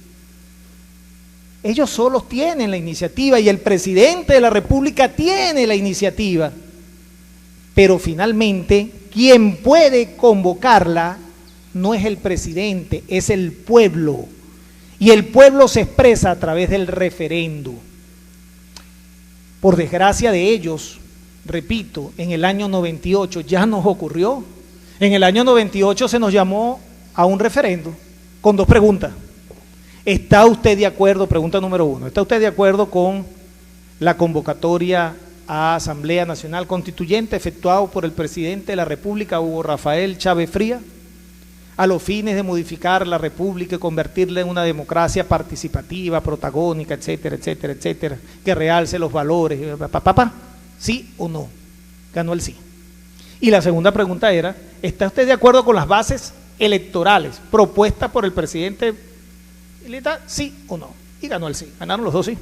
Ellos solos tienen la iniciativa y el presidente de la República tiene la iniciativa. Pero finalmente, quien puede convocarla no es el presidente, es el pueblo. Y el pueblo se expresa a través del referendo. Por desgracia de ellos, repito, en el año 98 ya nos ocurrió. En el año 98 se nos llamó a un referendo con dos preguntas. ¿Está usted de acuerdo? Pregunta número 1. ¿Está usted de acuerdo con la convocatoria a Asamblea Nacional Constituyente efectuado por el presidente de la República, Hugo Rafael Chávez Frías, a los fines de modificar la República y convertirla en una democracia participativa, protagónica, etcétera, etcétera, etcétera, que realce los valores? ¿Sí o no? Ganó el sí. Y la segunda pregunta era, ¿está usted de acuerdo con las bases electorales propuestas por el presidente militar? ¿Sí o no? Y ganó el sí. Ganaron los dos sí.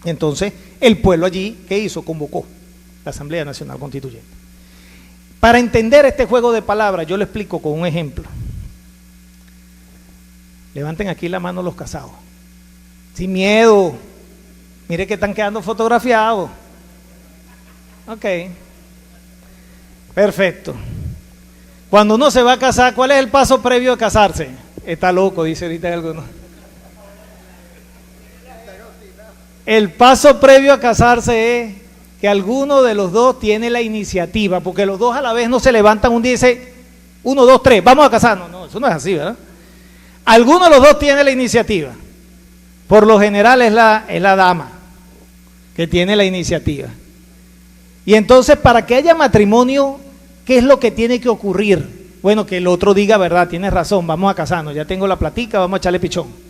Entonces, el pueblo allí, ¿qué hizo? Convocó la Asamblea Nacional Constituyente. Para entender este juego de palabras, yo lo explico con un ejemplo. Levanten aquí la mano los casados. Sin miedo. Mire que están quedando fotografiados. Ok. Perfecto. Cuando uno se va a casar, ¿cuál es el paso previo a casarse? Está loco, dice ahorita alguno. El paso previo a casarse es que alguno de los dos tiene la iniciativa, porque los dos a la vez no se levantan un día y dicen, 1, 2, 3, vamos a casarnos. No, eso no es así, ¿verdad? Alguno de los dos tiene la iniciativa. Por lo general es la dama que tiene la iniciativa. Y entonces, para que haya matrimonio, ¿qué es lo que tiene que ocurrir? Bueno, que el otro diga, verdad, tienes razón, vamos a casarnos, ya tengo la platica, vamos a echarle pichón.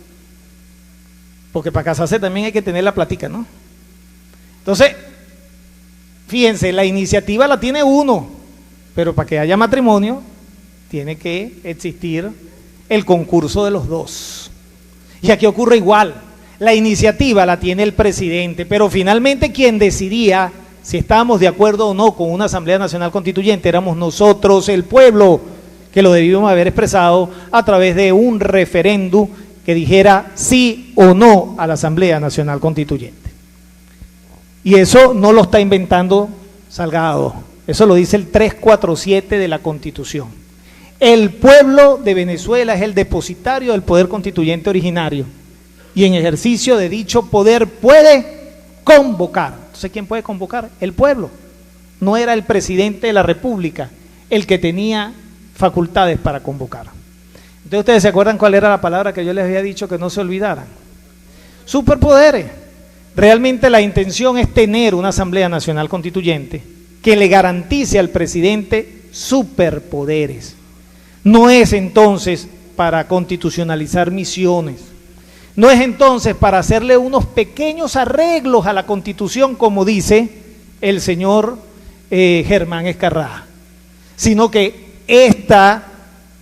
Porque para casarse también hay que tener la platica, ¿no? Entonces, fíjense, la iniciativa la tiene uno, pero para que haya matrimonio, tiene que existir el concurso de los dos. Y aquí ocurre igual, la iniciativa la tiene el presidente, pero finalmente quien decidía si estábamos de acuerdo o no con una Asamblea Nacional Constituyente éramos nosotros, el pueblo, que lo debíamos haber expresado a través de un referéndum que dijera sí o no a la Asamblea Nacional Constituyente. Y eso no lo está inventando Salgado, eso lo dice el 347 de la Constitución. El pueblo de Venezuela es el depositario del poder constituyente originario y en ejercicio de dicho poder puede convocar. Entonces, ¿quién puede convocar? El pueblo. No era el presidente de la República el que tenía facultades para convocar. Entonces, ¿ustedes se acuerdan cuál era la palabra que yo les había dicho que no se olvidaran? Superpoderes. Realmente la intención es tener una Asamblea Nacional Constituyente que le garantice al presidente superpoderes. No es entonces para constitucionalizar misiones. No es entonces para hacerle unos pequeños arreglos a la Constitución, como dice el señor Germán Escarrá, sino que esta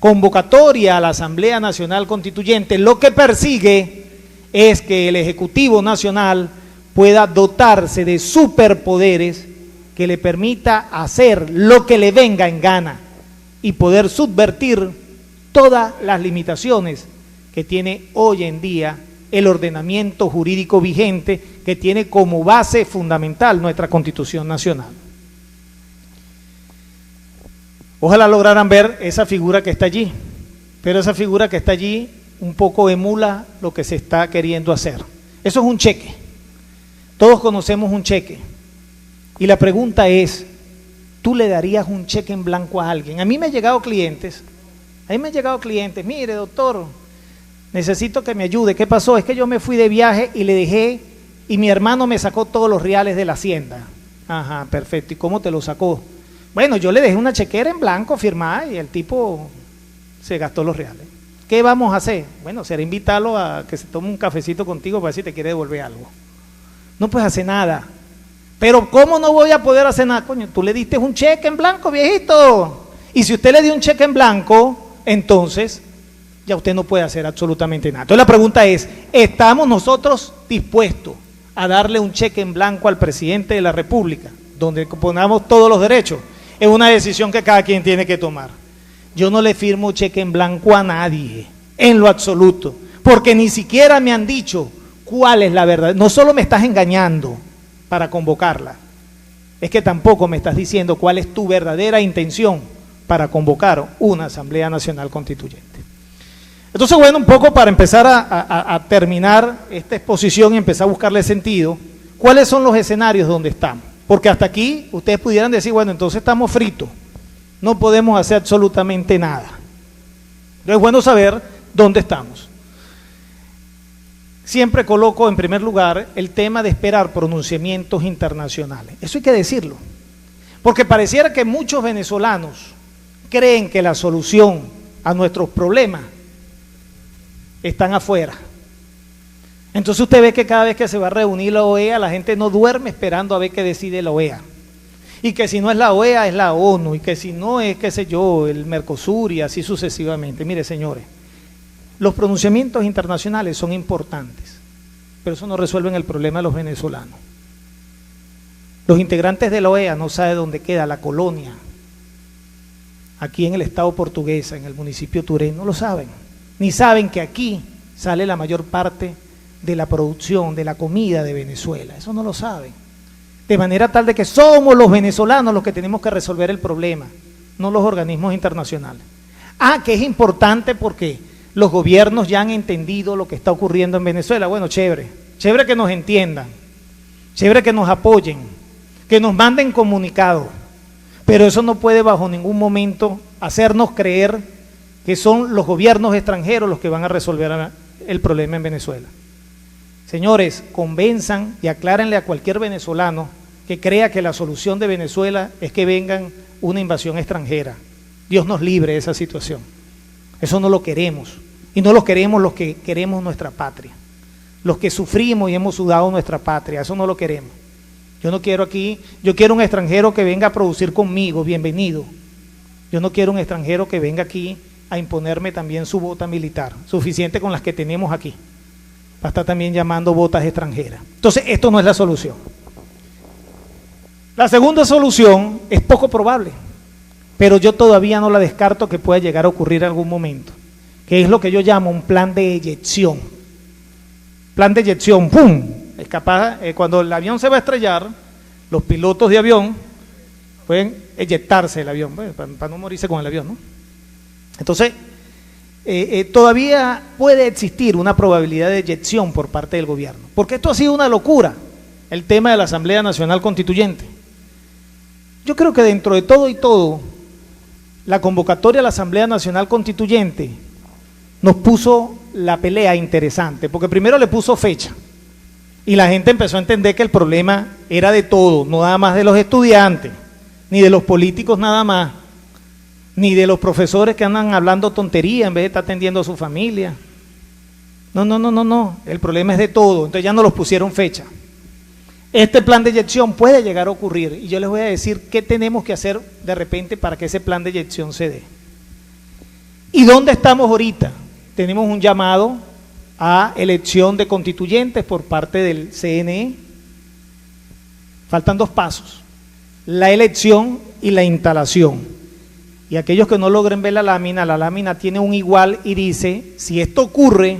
convocatoria a la Asamblea Nacional Constituyente lo que persigue es que el Ejecutivo Nacional pueda dotarse de superpoderes que le permita hacer lo que le venga en gana y poder subvertir todas las limitaciones que tiene hoy en día el ordenamiento jurídico vigente, que tiene como base fundamental nuestra Constitución Nacional. Ojalá lograran ver esa figura que está allí, pero esa figura que está allí un poco emula lo que se está queriendo hacer. Eso es un cheque, todos conocemos un cheque, y la pregunta es, ¿tú le darías un cheque en blanco a alguien? A mí me han llegado clientes, mire doctor, necesito que me ayude. ¿Qué pasó? Es que yo me fui de viaje y le dejé, y mi hermano me sacó todos los reales de la hacienda. Ajá, perfecto. ¿Y cómo te lo sacó? Bueno, yo le dejé una chequera en blanco firmada y el tipo se gastó los reales. ¿Qué vamos a hacer? Bueno, será invitarlo a que se tome un cafecito contigo para ver si te quiere devolver algo. No puedes hacer nada. Pero ¿cómo no voy a poder hacer nada? Coño, tú le diste un cheque en blanco, viejito. Y si usted le dio un cheque en blanco, entonces ya usted no puede hacer absolutamente nada. Entonces la pregunta es, ¿estamos nosotros dispuestos a darle un cheque en blanco al presidente de la República, donde ponamos todos los derechos? Es una decisión que cada quien tiene que tomar. Yo no le firmo cheque en blanco a nadie, en lo absoluto, porque ni siquiera me han dicho cuál es la verdad. No solo me estás engañando para convocarla, es que tampoco me estás diciendo cuál es tu verdadera intención para convocar una Asamblea Nacional Constituyente. Entonces, bueno, un poco para empezar a terminar esta exposición y empezar a buscarle sentido, ¿cuáles son los escenarios donde estamos? Porque hasta aquí ustedes pudieran decir, bueno, entonces estamos fritos, no podemos hacer absolutamente nada. Entonces es bueno saber dónde estamos. Siempre coloco en primer lugar el tema de esperar pronunciamientos internacionales. Eso hay que decirlo. Porque pareciera que muchos venezolanos creen que la solución a nuestros problemas están afuera. Entonces usted ve que cada vez que se va a reunir la OEA, la gente no duerme esperando a ver qué decide la OEA. Y que si no es la OEA, es la ONU, y que si no es, qué sé yo, el Mercosur y así sucesivamente. Mire, señores, los pronunciamientos internacionales son importantes, pero eso no resuelven el problema de los venezolanos. Los integrantes de la OEA no saben dónde queda la colonia, aquí en el estado portuguesa, en el municipio de Turén, no lo saben, ni saben que aquí sale la mayor parte de la producción, de la comida de Venezuela, eso no lo saben. De manera tal de que somos los venezolanos los que tenemos que resolver el problema, no los organismos internacionales. Que es importante porque los gobiernos ya han entendido lo que está ocurriendo en Venezuela. Bueno, chévere que nos entiendan, chévere que nos apoyen, que nos manden comunicados, pero eso no puede bajo ningún momento hacernos creer que son los gobiernos extranjeros los que van a resolver el problema en Venezuela. Señores, convenzan y aclárenle a cualquier venezolano que crea que la solución de Venezuela es que vengan una invasión extranjera. Dios nos libre de esa situación. Eso no lo queremos. Y no lo queremos los que queremos nuestra patria. Los que sufrimos y hemos sudado nuestra patria, eso no lo queremos. Yo no quiero aquí, yo quiero un extranjero que venga a producir conmigo, bienvenido. Yo no quiero un extranjero que venga aquí a imponerme también su bota militar, suficiente con las que tenemos aquí. Va a estar también llamando botas extranjeras. Entonces, esto no es la solución. La segunda solución es poco probable, pero yo todavía no la descarto que pueda llegar a ocurrir en algún momento, que es lo que yo llamo un plan de eyección. Plan de eyección, ¡pum! Es capaz, cuando el avión se va a estrellar, los pilotos de avión pueden eyectarse del avión, para no morirse con el avión, ¿no? Entonces, todavía puede existir una probabilidad de eyección por parte del gobierno, porque esto ha sido una locura, el tema de la Asamblea Nacional Constituyente. Yo creo que dentro de todo y todo, la convocatoria a la Asamblea Nacional Constituyente nos puso la pelea interesante, porque primero le puso fecha, y la gente empezó a entender que el problema era de todo, no nada más de los estudiantes, ni de los políticos nada más, ni de los profesores que andan hablando tontería en vez de estar atendiendo a su familia. No, el problema es de todo, entonces ya no los pusieron fecha. Este plan de eyección puede llegar a ocurrir, y yo les voy a decir qué tenemos que hacer de repente para que ese plan de eyección se dé. ¿Y dónde estamos ahorita? Tenemos un llamado a elección de constituyentes por parte del CNE. Faltan dos pasos, la elección y la instalación. Y aquellos que no logren ver la lámina tiene un igual y dice, si esto ocurre,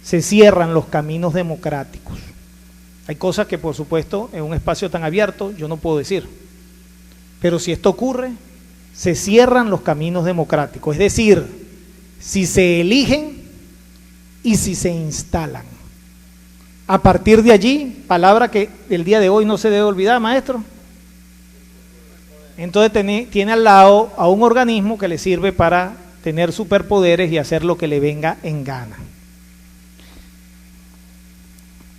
se cierran los caminos democráticos. Hay cosas que, por supuesto, en un espacio tan abierto yo no puedo decir, pero si esto ocurre, se cierran los caminos democráticos, es decir, si se eligen y si se instalan. A partir de allí, palabra que el día de hoy no se debe olvidar, maestro, entonces tiene al lado a un organismo que le sirve para tener superpoderes y hacer lo que le venga en gana.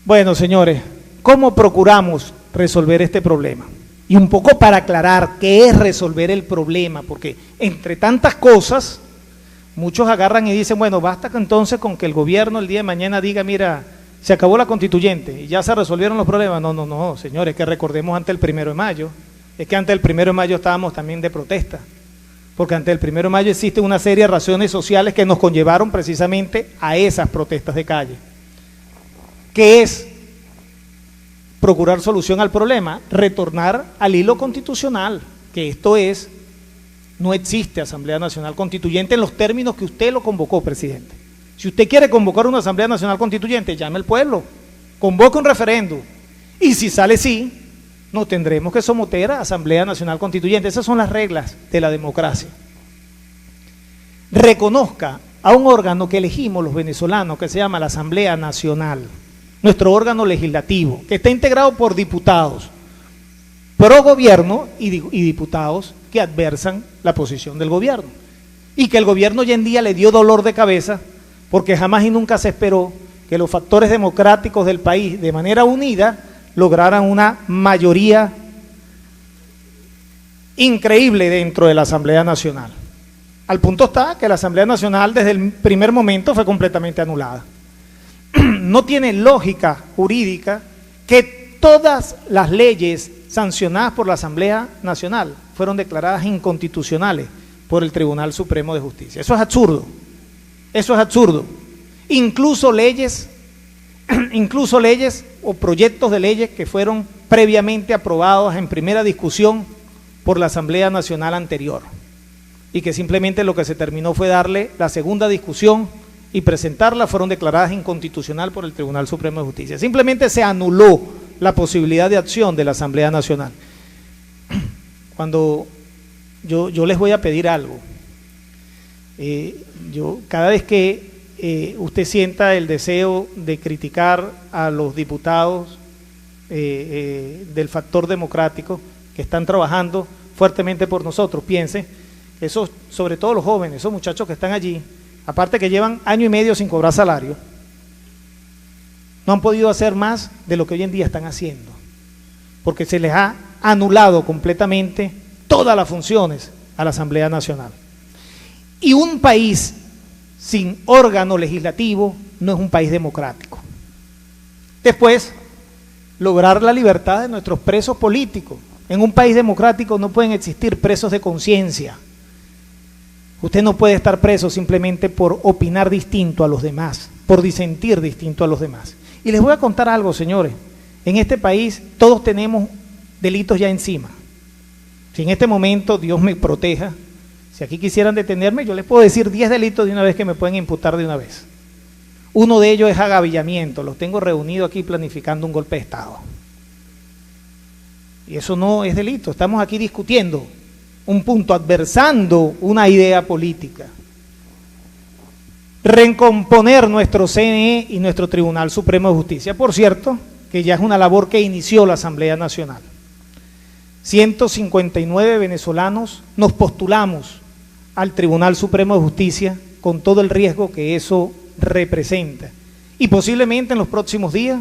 Bueno, señores, ¿cómo procuramos resolver este problema? Y un poco para aclarar qué es resolver el problema, porque entre tantas cosas, muchos agarran y dicen, bueno, basta entonces con que el gobierno el día de mañana diga, mira, se acabó la constituyente y ya se resolvieron los problemas. No, señores, que recordemos antes del 1 de mayo, es que antes del 1 de mayo estábamos también de protesta, porque antes del 1 de mayo existe una serie de razones sociales que nos conllevaron precisamente a esas protestas de calle. ¿Qué es procurar solución al problema? Retornar al hilo constitucional, que esto es, no existe Asamblea Nacional Constituyente en los términos que usted lo convocó, presidente. Si usted quiere convocar una Asamblea Nacional Constituyente, llame al pueblo, convoque un referéndum, y si sale sí, nos tendremos que someter a Asamblea Nacional Constituyente. Esas son las reglas de la democracia. Reconozca a un órgano que elegimos los venezolanos, que se llama la Asamblea Nacional, nuestro órgano legislativo, que está integrado por diputados, pro gobierno y diputados que adversan la posición del gobierno. Y que el gobierno hoy en día le dio dolor de cabeza porque jamás y nunca se esperó que los factores democráticos del país de manera unida lograran una mayoría increíble dentro de la Asamblea Nacional. Al punto está que la Asamblea Nacional desde el primer momento fue completamente anulada. No tiene lógica jurídica que todas las leyes sancionadas por la Asamblea Nacional fueron declaradas inconstitucionales por el Tribunal Supremo de Justicia. Eso es absurdo, eso es absurdo. Incluso leyes o proyectos de leyes que fueron previamente aprobados en primera discusión por la Asamblea Nacional anterior y que simplemente lo que se terminó fue darle la segunda discusión y presentarla, fueron declaradas inconstitucional por el Tribunal Supremo de Justicia. Simplemente se anuló la posibilidad de acción de la Asamblea Nacional. Cuando yo les voy a pedir algo, cada vez que usted sienta el deseo de criticar a los diputados del factor democrático que están trabajando fuertemente por nosotros, piense, esos, sobre todo los jóvenes, esos muchachos que están allí, aparte que llevan año y medio sin cobrar salario, no han podido hacer más de lo que hoy en día están haciendo, porque se les ha anulado completamente todas las funciones a la Asamblea Nacional. Y un país sin órgano legislativo no es un país democrático. Después, lograr la libertad de nuestros presos políticos. En un país democrático no pueden existir presos de conciencia. Usted no puede estar preso simplemente por opinar distinto a los demás, por disentir distinto a los demás. Y les voy a contar algo, señores. En este país todos tenemos delitos ya encima. Si en este momento Dios me proteja, si aquí quisieran detenerme, yo les puedo decir 10 delitos de una vez que me pueden imputar de una vez. Uno de ellos es agavillamiento. Los tengo reunidos aquí planificando un golpe de Estado. Y eso no es delito. Estamos aquí discutiendo un punto, adversando una idea política. Recomponer nuestro CNE y nuestro Tribunal Supremo de Justicia. Por cierto, que ya es una labor que inició la Asamblea Nacional. 159 venezolanos nos postulamos al Tribunal Supremo de Justicia con todo el riesgo que eso representa. Y posiblemente en los próximos días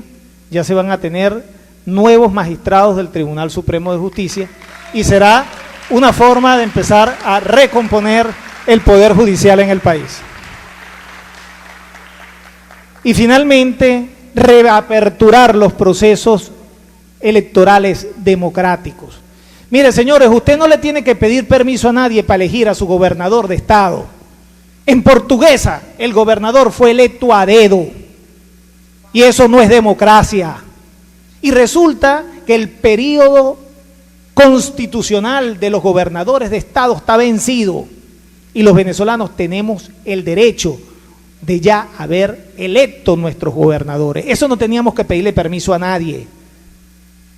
ya se van a tener nuevos magistrados del Tribunal Supremo de Justicia y será una forma de empezar a recomponer el poder judicial en el país. Y finalmente, reaperturar los procesos electorales democráticos. Mire, señores, usted no le tiene que pedir permiso a nadie para elegir a su gobernador de estado. En Portuguesa, el gobernador fue electo a dedo. Y eso no es democracia. Y resulta que el periodo constitucional de los gobernadores de estado está vencido. Y los venezolanos tenemos el derecho de ya haber electo nuestros gobernadores. Eso no teníamos que pedirle permiso a nadie.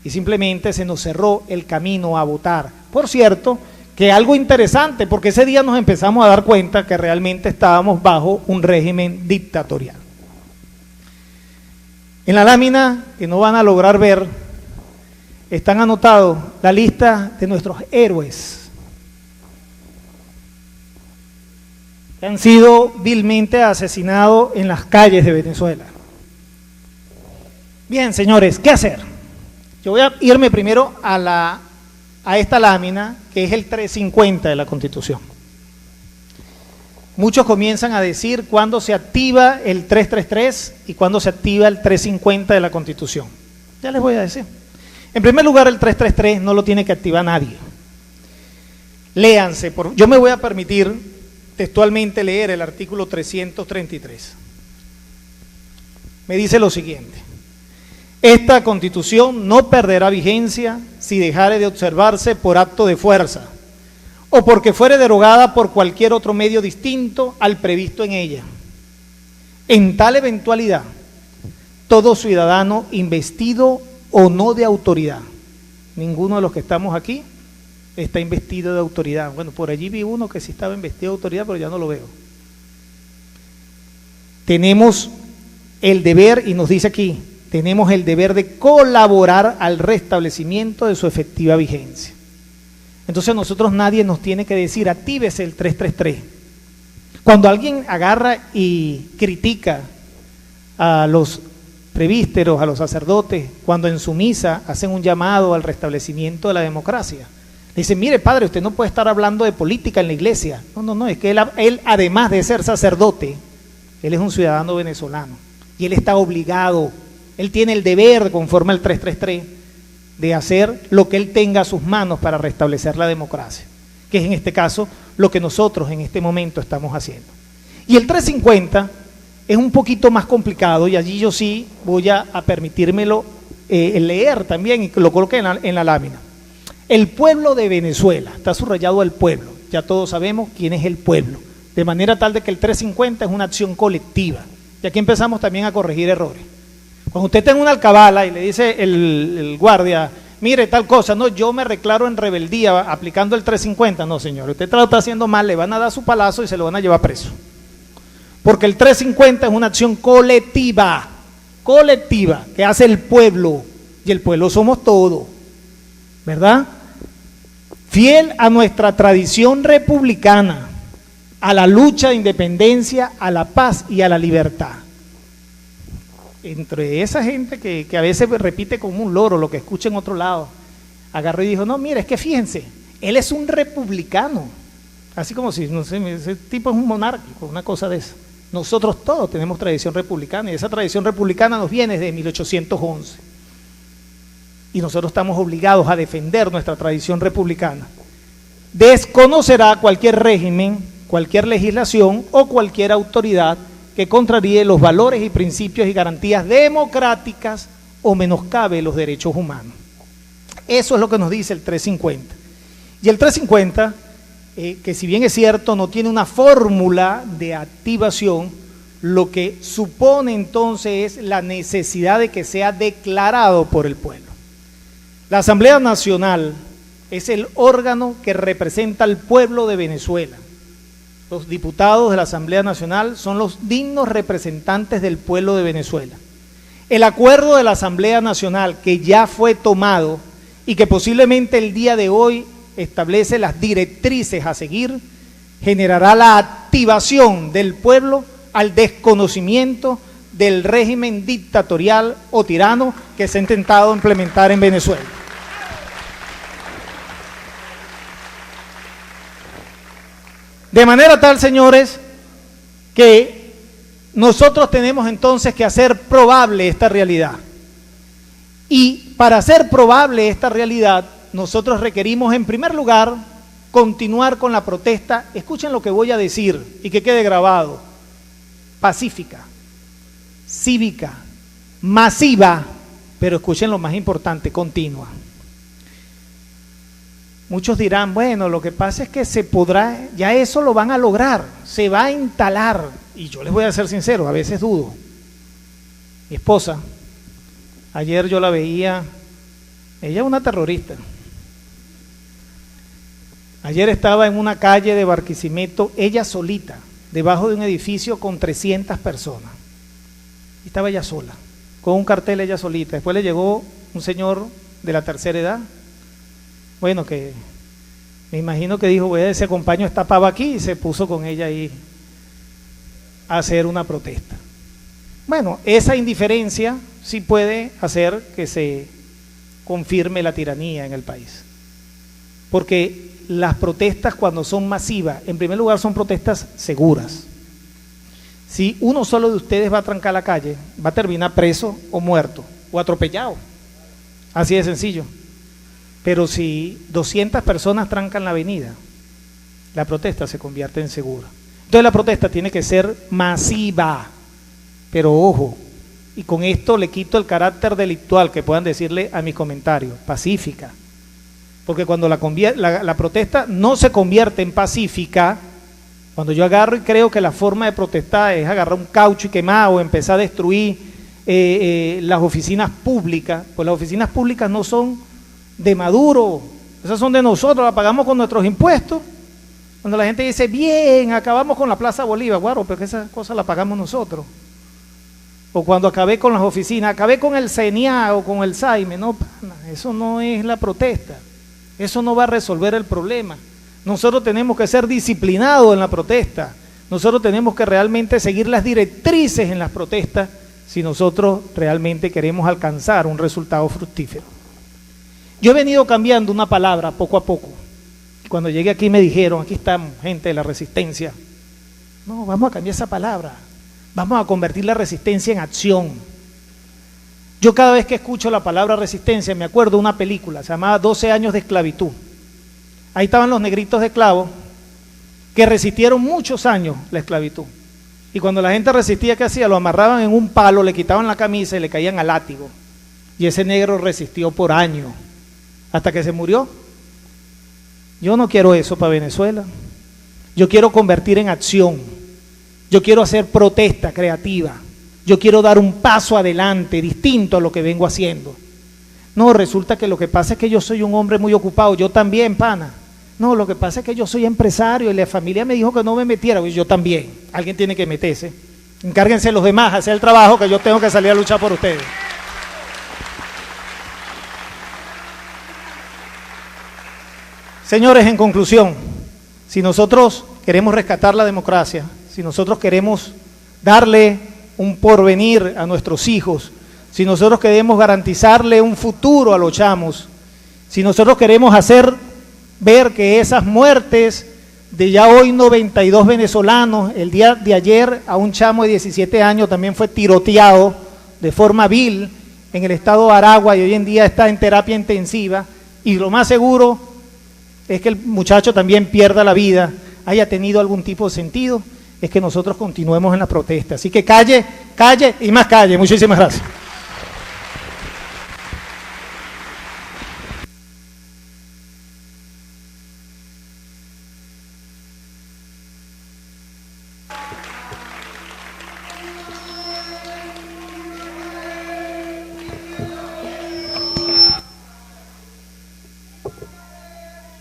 Y simplemente se nos cerró el camino a votar. Por cierto, que algo interesante, porque ese día nos empezamos a dar cuenta que realmente estábamos bajo un régimen dictatorial. En la lámina, que no van a lograr ver, están anotados la lista de nuestros héroes que han sido vilmente asesinados en las calles de Venezuela. Bien, señores, ¿qué hacer? Yo voy a irme primero a esta lámina, que es el 350 de la Constitución. Muchos comienzan a decir cuándo se activa el 333 y cuándo se activa el 350 de la Constitución. Ya les voy a decir. En primer lugar, el 333 no lo tiene que activar nadie. Léanse, yo me voy a permitir textualmente leer el artículo 333. Me dice lo siguiente: esta Constitución no perderá vigencia si dejare de observarse por acto de fuerza o porque fuere derogada por cualquier otro medio distinto al previsto en ella. En tal eventualidad, todo ciudadano investido o no de autoridad, ninguno de los que estamos aquí está investido de autoridad. Bueno, por allí vi uno que sí estaba investido de autoridad, pero ya no lo veo. Tenemos el deber, y nos dice aquí, tenemos el deber de colaborar al restablecimiento de su efectiva vigencia. Entonces nosotros nadie nos tiene que decir, actívese el 333. Cuando alguien agarra y critica a los presbíteros, a los sacerdotes, cuando en su misa hacen un llamado al restablecimiento de la democracia, le dicen, mire padre, usted no puede estar hablando de política en la iglesia. No, es que él además de ser sacerdote, él es un ciudadano venezolano y él está obligado, él tiene el deber, conforme al 333, de hacer lo que él tenga a sus manos para restablecer la democracia, que es en este caso lo que nosotros en este momento estamos haciendo. Y el 350 es un poquito más complicado y allí yo sí voy a permitírmelo leer también y lo coloqué en la lámina. El pueblo de Venezuela, está subrayado el pueblo, ya todos sabemos quién es el pueblo, de manera tal de que el 350 es una acción colectiva. Y aquí empezamos también a corregir errores. Cuando usted tenga una alcabala y le dice el guardia, mire tal cosa, no, yo me declaro en rebeldía aplicando el 350, no señor, usted lo está haciendo mal, le van a dar su palazo y se lo van a llevar preso. Porque el 350 es una acción colectiva, que hace el pueblo, y el pueblo somos todos, ¿verdad? Fiel a nuestra tradición republicana, a la lucha de independencia, a la paz y a la libertad. Entre esa gente que a veces repite como un loro lo que escucha en otro lado, agarró y dijo, no, mira, es que fíjense, él es un republicano, así como si, no sé, ese tipo es un monárquico, una cosa de esa. Nosotros todos tenemos tradición republicana y esa tradición republicana nos viene desde 1811. Y nosotros estamos obligados a defender nuestra tradición republicana. Desconocerá cualquier régimen, cualquier legislación o cualquier autoridad que contraríe los valores y principios y garantías democráticas o menoscabe los derechos humanos. Eso es lo que nos dice el 350. Y el 350, que si bien es cierto, no tiene una fórmula de activación, lo que supone entonces es la necesidad de que sea declarado por el pueblo. La Asamblea Nacional es el órgano que representa al pueblo de Venezuela. Los diputados de la Asamblea Nacional son los dignos representantes del pueblo de Venezuela. El acuerdo de la Asamblea Nacional que ya fue tomado y que posiblemente el día de hoy establece las directrices a seguir, generará la activación del pueblo al desconocimiento del régimen dictatorial o tirano que se ha intentado implementar en Venezuela. De manera tal, señores, que nosotros tenemos entonces que hacer probable esta realidad. Y para hacer probable esta realidad, nosotros requerimos, en primer lugar, continuar con la protesta. Escuchen lo que voy a decir y que quede grabado. Pacífica, cívica, masiva, pero escuchen lo más importante, continua. Muchos dirán, bueno, lo que pasa es que se podrá, ya eso lo van a lograr, se va a instalar. Y yo les voy a ser sincero, a veces dudo. Mi esposa, ayer yo la veía, ella es una terrorista. Ayer estaba en una calle de Barquisimeto, ella solita, debajo de un edificio con 300 personas. Y estaba ella sola, con un cartel ella solita. Después le llegó un señor de la tercera edad, bueno, que me imagino que dijo, voy a ese acompaño esta pava aquí, y se puso con ella ahí a hacer una protesta. Bueno, esa indiferencia sí puede hacer que se confirme la tiranía en el país. Porque las protestas, cuando son masivas, en primer lugar son protestas seguras. Si uno solo de ustedes va a trancar la calle, va a terminar preso o muerto o atropellado. Así de sencillo. Pero si 200 personas trancan la avenida, la protesta se convierte en segura. Entonces la protesta tiene que ser masiva, pero ojo, y con esto le quito el carácter delictual que puedan decirle a mis comentarios, pacífica. Porque cuando la protesta no se convierte en pacífica, cuando yo agarro y creo que la forma de protestar es agarrar un caucho y quemar o empezar a destruir las oficinas públicas, pues las oficinas públicas no son de Maduro, esas son de nosotros, las pagamos con nuestros impuestos. Cuando la gente dice, bien, acabamos con la Plaza Bolívar, guaro, pero esa cosa la pagamos nosotros. O cuando acabé con las oficinas, acabé con el CENIA o con el SAIME. No, pana, eso no es la protesta. Eso no va a resolver el problema. Nosotros tenemos que ser disciplinados en la protesta. Nosotros tenemos que realmente seguir las directrices en las protestas si nosotros realmente queremos alcanzar un resultado fructífero. Yo he venido cambiando una palabra poco a poco. Cuando llegué aquí me dijeron, aquí estamos, gente de la resistencia. No, vamos a cambiar esa palabra. Vamos a convertir la resistencia en acción. Yo cada vez que escucho la palabra resistencia me acuerdo de una película, se llamaba 12 años de esclavitud. Ahí estaban los negritos de esclavos que resistieron muchos años la esclavitud. Y cuando la gente resistía, ¿qué hacía? Lo amarraban en un palo, le quitaban la camisa y le caían al látigo. Y ese negro resistió por años, hasta que se murió. Yo no quiero eso para Venezuela. Yo quiero convertir en acción. Yo quiero hacer protesta creativa. Yo quiero dar un paso adelante, distinto a lo que vengo haciendo. No, resulta que lo que pasa es que yo soy un hombre muy ocupado. Yo también, pana. No, lo que pasa es que yo soy empresario y la familia me dijo que no me metiera. Pues yo también. Alguien tiene que meterse. Encárguense los demás, hacer el trabajo que yo tengo que salir a luchar por ustedes. Señores, en conclusión, si nosotros queremos rescatar la democracia, si nosotros queremos darle un porvenir a nuestros hijos, si nosotros queremos garantizarle un futuro a los chamos, si nosotros queremos hacer ver que esas muertes de ya hoy 92 venezolanos, el día de ayer a un chamo de 17 años también fue tiroteado de forma vil en el estado de Aragua y hoy en día está en terapia intensiva, y lo más seguro es que el muchacho también pierda la vida, haya tenido algún tipo de sentido, es que nosotros continuemos en la protesta. Así que calle, calle y más calle. Muchísimas gracias.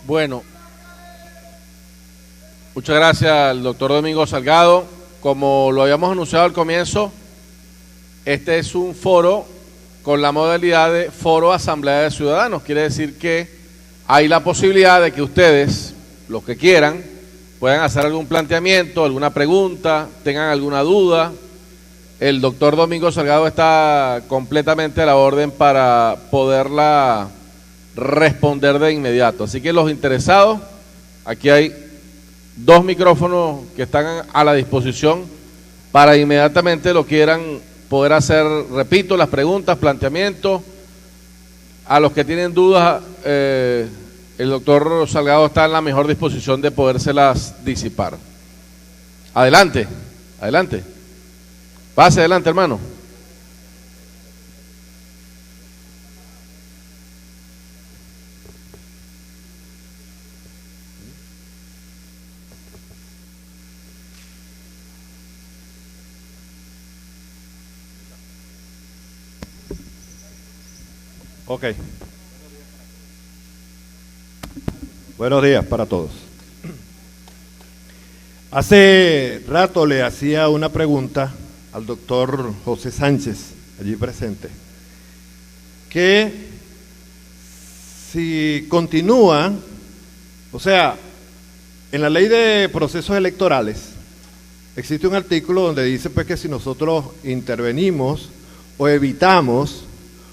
Bueno, muchas gracias al doctor Domingo Salgado. Como lo habíamos anunciado al comienzo, este es un foro con la modalidad de foro Asamblea de Ciudadanos. Quiere decir que hay la posibilidad de que ustedes, los que quieran, puedan hacer algún planteamiento, alguna pregunta, tengan alguna duda. El doctor Domingo Salgado está completamente a la orden para poderla responder de inmediato. Así que los interesados, aquí hay 2 micrófonos que están a la disposición para inmediatamente lo quieran poder hacer, repito, las preguntas, planteamientos. A los que tienen dudas, el doctor Salgado está en la mejor disposición de podérselas disipar. Adelante, adelante. Pase adelante, hermano. Ok. Buenos días para todos. Hace rato le hacía una pregunta al doctor José Sánchez, allí presente, que si continúa, o sea, en la ley de procesos electorales existe un artículo donde dice pues que si nosotros intervenimos o evitamos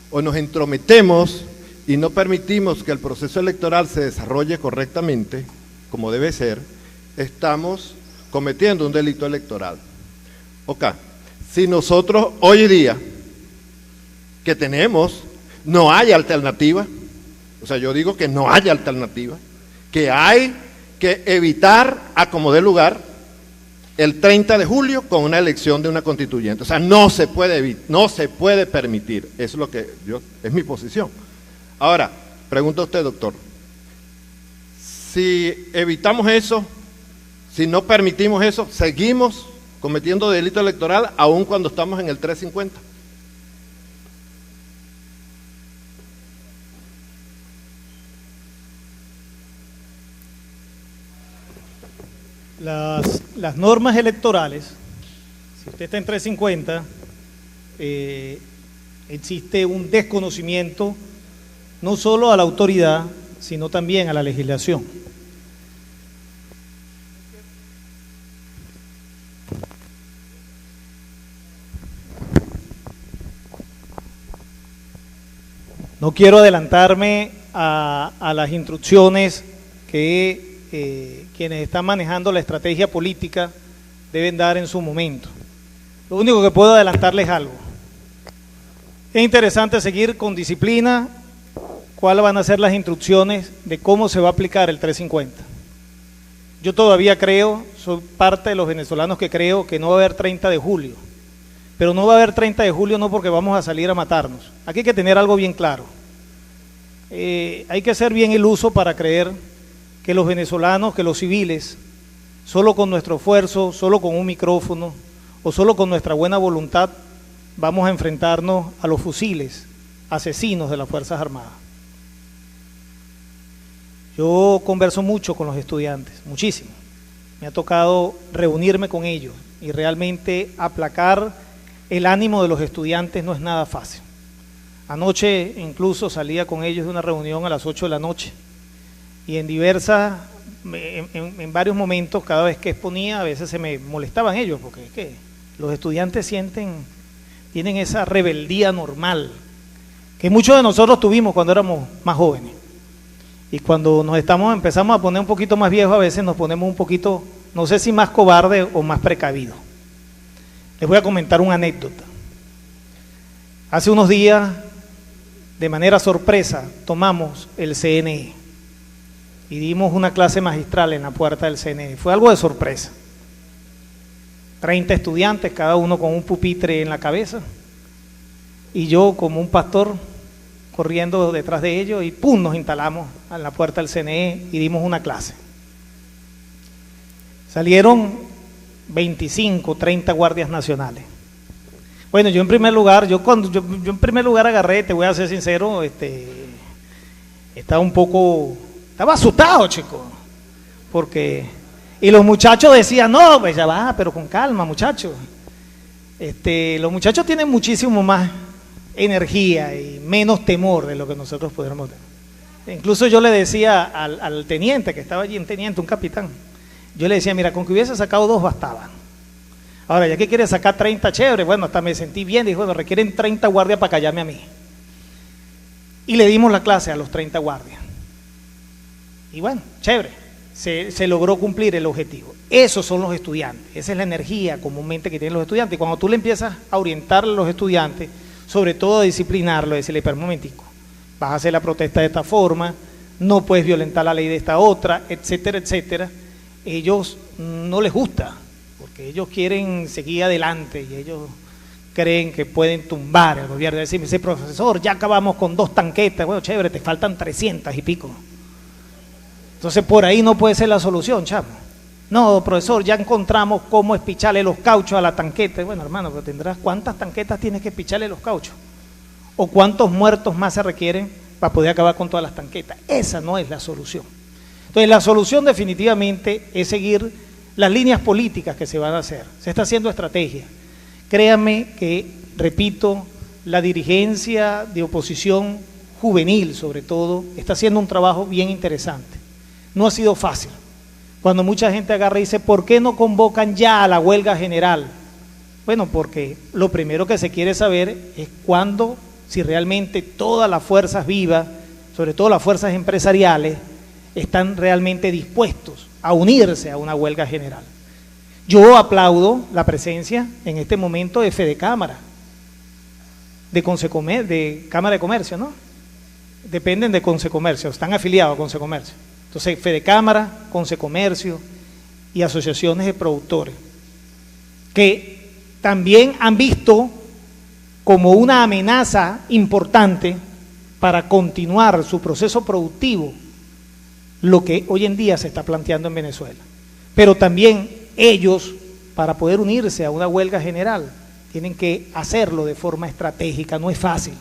o nos entrometemos y no permitimos que el proceso electoral se desarrolle correctamente, como debe ser, estamos cometiendo un delito electoral. Ok, si nosotros hoy día que tenemos, no hay alternativa, o sea, yo digo que no hay alternativa, que hay que evitar a como dé lugar el 30 de julio con una elección de una constituyente. O sea, no se puede permitir. Eso es lo que es mi posición. Ahora, pregunta usted, doctor, si evitamos eso, si no permitimos eso, ¿seguimos cometiendo delito electoral aun cuando estamos en el 350? Las normas electorales, si usted está en 350, existe un desconocimiento no solo a la autoridad, sino también a la legislación. No quiero adelantarme a las instrucciones que quienes están manejando la estrategia política deben dar en su momento. Lo único que puedo adelantarles algo. Es interesante seguir con disciplina cuáles van a ser las instrucciones de cómo se va a aplicar el 350. Yo todavía creo, soy parte de los venezolanos que creo que no va a haber 30 de julio. Pero no va a haber 30 de julio no porque vamos a salir a matarnos. Aquí hay que tener algo bien claro. Hay que ser bien iluso para creer que los venezolanos, que los civiles, solo con nuestro esfuerzo, solo con un micrófono o solo con nuestra buena voluntad, vamos a enfrentarnos a los fusiles asesinos de las Fuerzas Armadas. Yo converso mucho con los estudiantes, muchísimo. Me ha tocado reunirme con ellos y realmente aplacar el ánimo de los estudiantes no es nada fácil. Anoche incluso salía con ellos de una reunión a las 8 de la noche y en varios momentos, cada vez que exponía, a veces se me molestaban ellos, porque es que los estudiantes tienen esa rebeldía normal que muchos de nosotros tuvimos cuando éramos más jóvenes. Y cuando empezamos a poner un poquito más viejos, a veces nos ponemos un poquito, no sé si más cobarde o más precavido. Les voy a comentar una anécdota. Hace unos días, de manera sorpresa, tomamos el CNE y dimos una clase magistral en la puerta del CNE. Fue algo de sorpresa. 30 estudiantes, cada uno con un pupitre en la cabeza, y yo como un pastor corriendo detrás de ellos, y ¡pum!, nos instalamos en la puerta del CNE y dimos una clase. Salieron 25, 30 guardias nacionales. Bueno, yo en primer lugar agarré, te voy a ser sincero, estaba asustado, chico, porque, y los muchachos decían, no, pues ya va, pero con calma, muchachos. Los muchachos tienen muchísimo más energía y menos temor de lo que nosotros pudiéramos tener. Incluso yo le decía al teniente, que estaba allí, un capitán, yo le decía, mira, con que hubiese sacado 2 bastaba. Ahora, ya que quiere sacar 30, chévere, bueno, hasta me sentí bien, dije, bueno, requieren 30 guardias para callarme a mí. Y le dimos la clase a los 30 guardias. Y bueno, chévere, se logró cumplir el objetivo. Esos son los estudiantes, esa es la energía comúnmente que tienen los estudiantes. Y cuando tú le empiezas a orientar a los estudiantes, sobre todo a disciplinarlo, decirle, pero un momentico, vas a hacer la protesta de esta forma, no puedes violentar la ley de esta otra, etcétera, etcétera. Ellos no les gusta, porque ellos quieren seguir adelante y ellos creen que pueden tumbar el gobierno. Decirme, ese profesor, ya acabamos con 2 tanquetas, bueno, chévere, te faltan 300 y pico. Entonces por ahí no puede ser la solución, chamo. No, profesor, ya encontramos cómo espicharle los cauchos a la tanqueta. Bueno, hermano, pero tendrás, ¿cuántas tanquetas tienes que espicharle los cauchos? ¿O cuántos muertos más se requieren para poder acabar con todas las tanquetas? Esa no es la solución. Entonces la solución definitivamente es seguir las líneas políticas que se van a hacer. Se está haciendo estrategia. Créanme que, repito, la dirigencia de oposición juvenil, sobre todo, está haciendo un trabajo bien interesante. No ha sido fácil. Cuando mucha gente agarra y dice, ¿por qué no convocan ya a la huelga general? Bueno, porque lo primero que se quiere saber es cuándo, si realmente todas las fuerzas vivas, sobre todo las fuerzas empresariales, están realmente dispuestos a unirse a una huelga general. Yo aplaudo la presencia en este momento de Fedecámara, de Cámara de Comercio, ¿no? Dependen de Consecomercio, están afiliados a Consecomercio. Entonces, Fedecámara, Consecomercio y asociaciones de productores, que también han visto como una amenaza importante para continuar su proceso productivo lo que hoy en día se está planteando en Venezuela. Pero también ellos, para poder unirse a una huelga general, tienen que hacerlo de forma estratégica, no es fácil,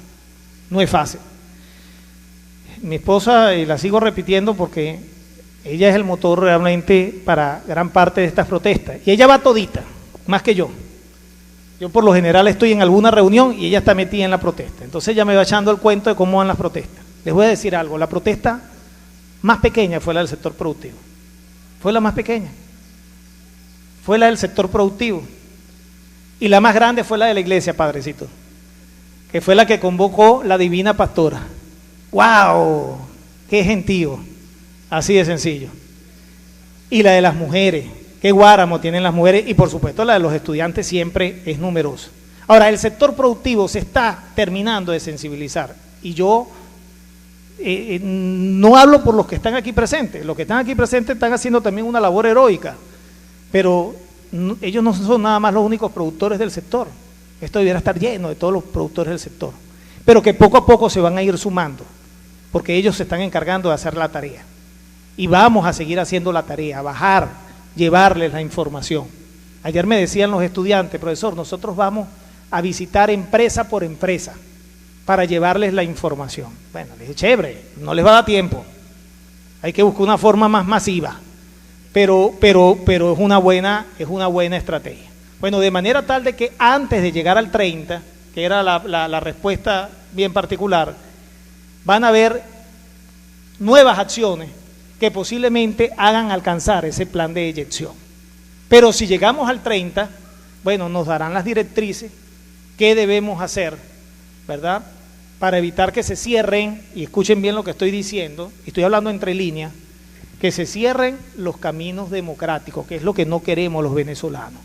no es fácil. Mi esposa, y la sigo repitiendo porque ella es el motor realmente para gran parte de estas protestas, y ella va todita, más que yo. Yo por lo general estoy en alguna reunión y ella está metida en la protesta. Entonces ella me va echando el cuento de cómo van las protestas. Les voy a decir algo, la protesta más pequeña fue la del sector productivo. Fue la más pequeña. Fue la del sector productivo. Y la más grande fue la de la iglesia, padrecito, que fue la que convocó la divina pastora. ¡Wow! ¡Qué gentío! Así de sencillo. Y la de las mujeres, qué guáramo tienen las mujeres, y por supuesto la de los estudiantes siempre es numerosa. Ahora, el sector productivo se está terminando de sensibilizar, y yo no hablo por los que están aquí presentes. Los que están aquí presentes están haciendo también una labor heroica, pero ellos no son nada más los únicos productores del sector. Esto debiera estar lleno de todos los productores del sector, pero que poco a poco se van a ir sumando, porque ellos se están encargando de hacer la tarea, y vamos a seguir haciendo la tarea, bajar, llevarles la información. Ayer me decían los estudiantes, profesor, nosotros vamos a visitar empresa por empresa para llevarles la información. Bueno, les dije, chévere, no les va a dar tiempo, hay que buscar una forma más masiva, pero es una buena estrategia. Bueno, de manera tal de que antes de llegar al 30, que era la respuesta bien particular, van a haber nuevas acciones que posiblemente hagan alcanzar ese plan de eyección. Pero si llegamos al 30, bueno, nos darán las directrices qué debemos hacer, ¿verdad?, para evitar que se cierren, y escuchen bien lo que estoy diciendo, estoy hablando entre líneas, que se cierren los caminos democráticos, que es lo que no queremos los venezolanos.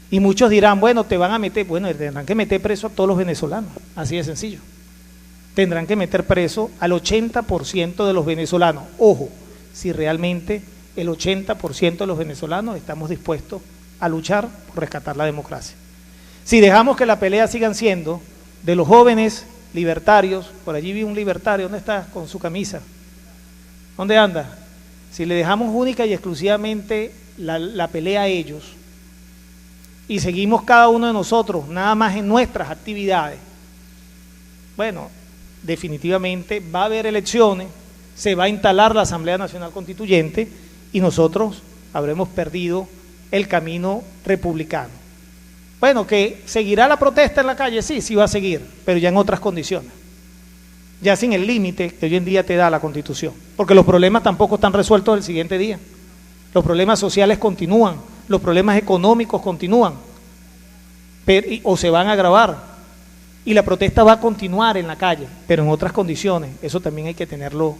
Y muchos dirán, bueno, te van a meter, bueno, tendrán que meter preso a todos los venezolanos, así de sencillo. Tendrán que meter preso al 80% de los venezolanos. Ojo, si realmente el 80% de los venezolanos estamos dispuestos a luchar por rescatar la democracia. Si dejamos que la pelea sigan siendo de los jóvenes libertarios, por allí vi un libertario, ¿dónde está? Con su camisa. ¿Dónde anda? Si le dejamos única y exclusivamente la pelea a ellos, y seguimos cada uno de nosotros nada más en nuestras actividades, bueno, definitivamente va a haber elecciones, se va a instalar la Asamblea Nacional Constituyente y nosotros habremos perdido el camino republicano. Bueno, que seguirá la protesta en la calle, sí va a seguir, pero ya en otras condiciones, ya sin el límite que hoy en día te da la Constitución, porque los problemas tampoco están resueltos el siguiente día. Los problemas sociales continúan, los problemas económicos continúan, o se van a agravar, y la protesta va a continuar en la calle, pero en otras condiciones. Eso también hay que tenerlo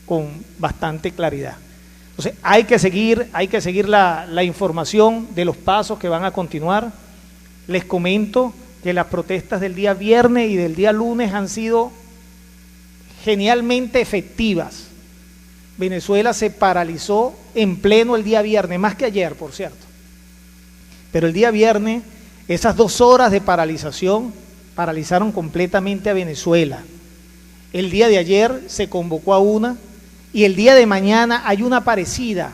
con bastante claridad. Entonces hay que seguir la información de los pasos que van a continuar. Les comento que las protestas del día viernes y del día lunes han sido genialmente efectivas. Venezuela se paralizó en pleno el día viernes, más que ayer, por cierto. Pero el día viernes, esas 2 horas de paralización paralizaron completamente a Venezuela. El día de ayer se convocó a una, y el día de mañana hay una parecida,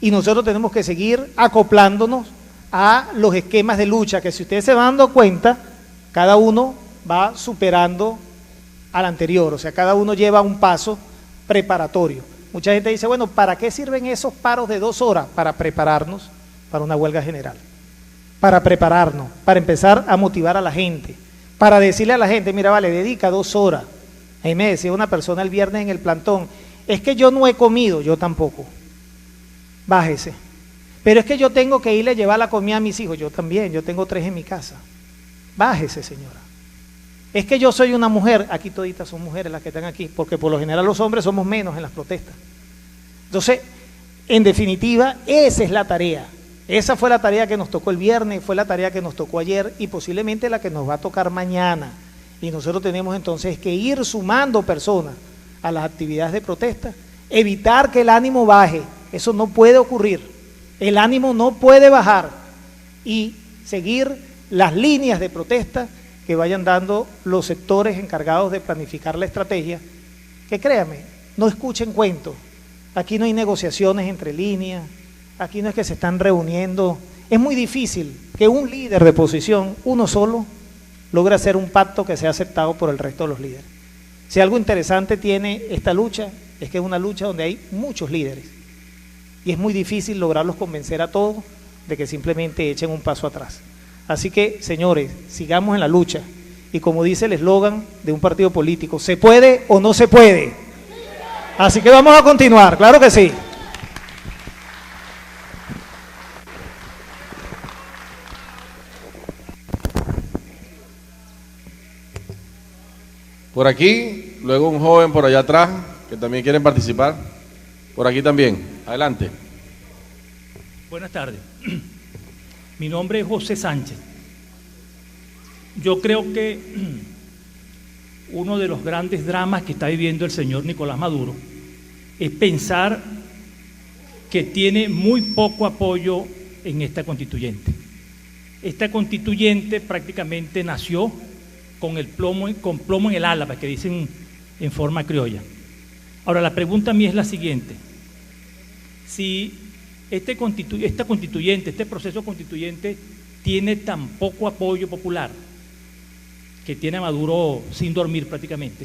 y nosotros tenemos que seguir acoplándonos a los esquemas de lucha, que si ustedes se van dando cuenta, cada uno va superando al anterior, o sea, cada uno lleva un paso preparatorio. Mucha gente dice, bueno, ¿para qué sirven esos paros de 2 horas? Para prepararnos para una huelga general, para prepararnos, para empezar a motivar a la gente, para decirle a la gente, mira, vale, dedica 2 horas. Ahí me decía una persona el viernes en el plantón, es que yo no he comido, yo tampoco, bájese, pero es que yo tengo que irle a llevar la comida a mis hijos, yo también, yo tengo 3 en mi casa, bájese, señora. Es que yo soy una mujer, aquí toditas son mujeres las que están aquí, porque por lo general los hombres somos menos en las protestas. Entonces, en definitiva, esa es la tarea. Esa fue la tarea que nos tocó el viernes, fue la tarea que nos tocó ayer y posiblemente la que nos va a tocar mañana. Y nosotros tenemos entonces que ir sumando personas a las actividades de protesta, evitar que el ánimo baje, eso no puede ocurrir, el ánimo no puede bajar, y seguir las líneas de protesta que vayan dando los sectores encargados de planificar la estrategia, que créanme, no escuchen cuentos, aquí no hay negociaciones entre líneas, aquí no es que se están reuniendo, es muy difícil que un líder de oposición, uno solo, logre hacer un pacto que sea aceptado por el resto de los líderes. Si algo interesante tiene esta lucha, es que es una lucha donde hay muchos líderes, y es muy difícil lograrlos convencer a todos de que simplemente echen un paso atrás. Así que, señores, sigamos en la lucha. Y como dice el eslogan de un partido político, ¿se puede o no se puede? Así que vamos a continuar, claro que sí. Por aquí, luego un joven por allá atrás, que también quieren participar. Por aquí también. Adelante. Buenas tardes. Mi nombre es José Sánchez. Yo creo que uno de los grandes dramas que está viviendo el señor Nicolás Maduro es pensar que tiene muy poco apoyo en esta constituyente. Esta constituyente prácticamente nació con plomo en el ala, que dicen en forma criolla. Ahora, la pregunta a mí es la siguiente: si esta constituyente, este proceso constituyente tiene tan poco apoyo popular, que tiene a Maduro sin dormir prácticamente,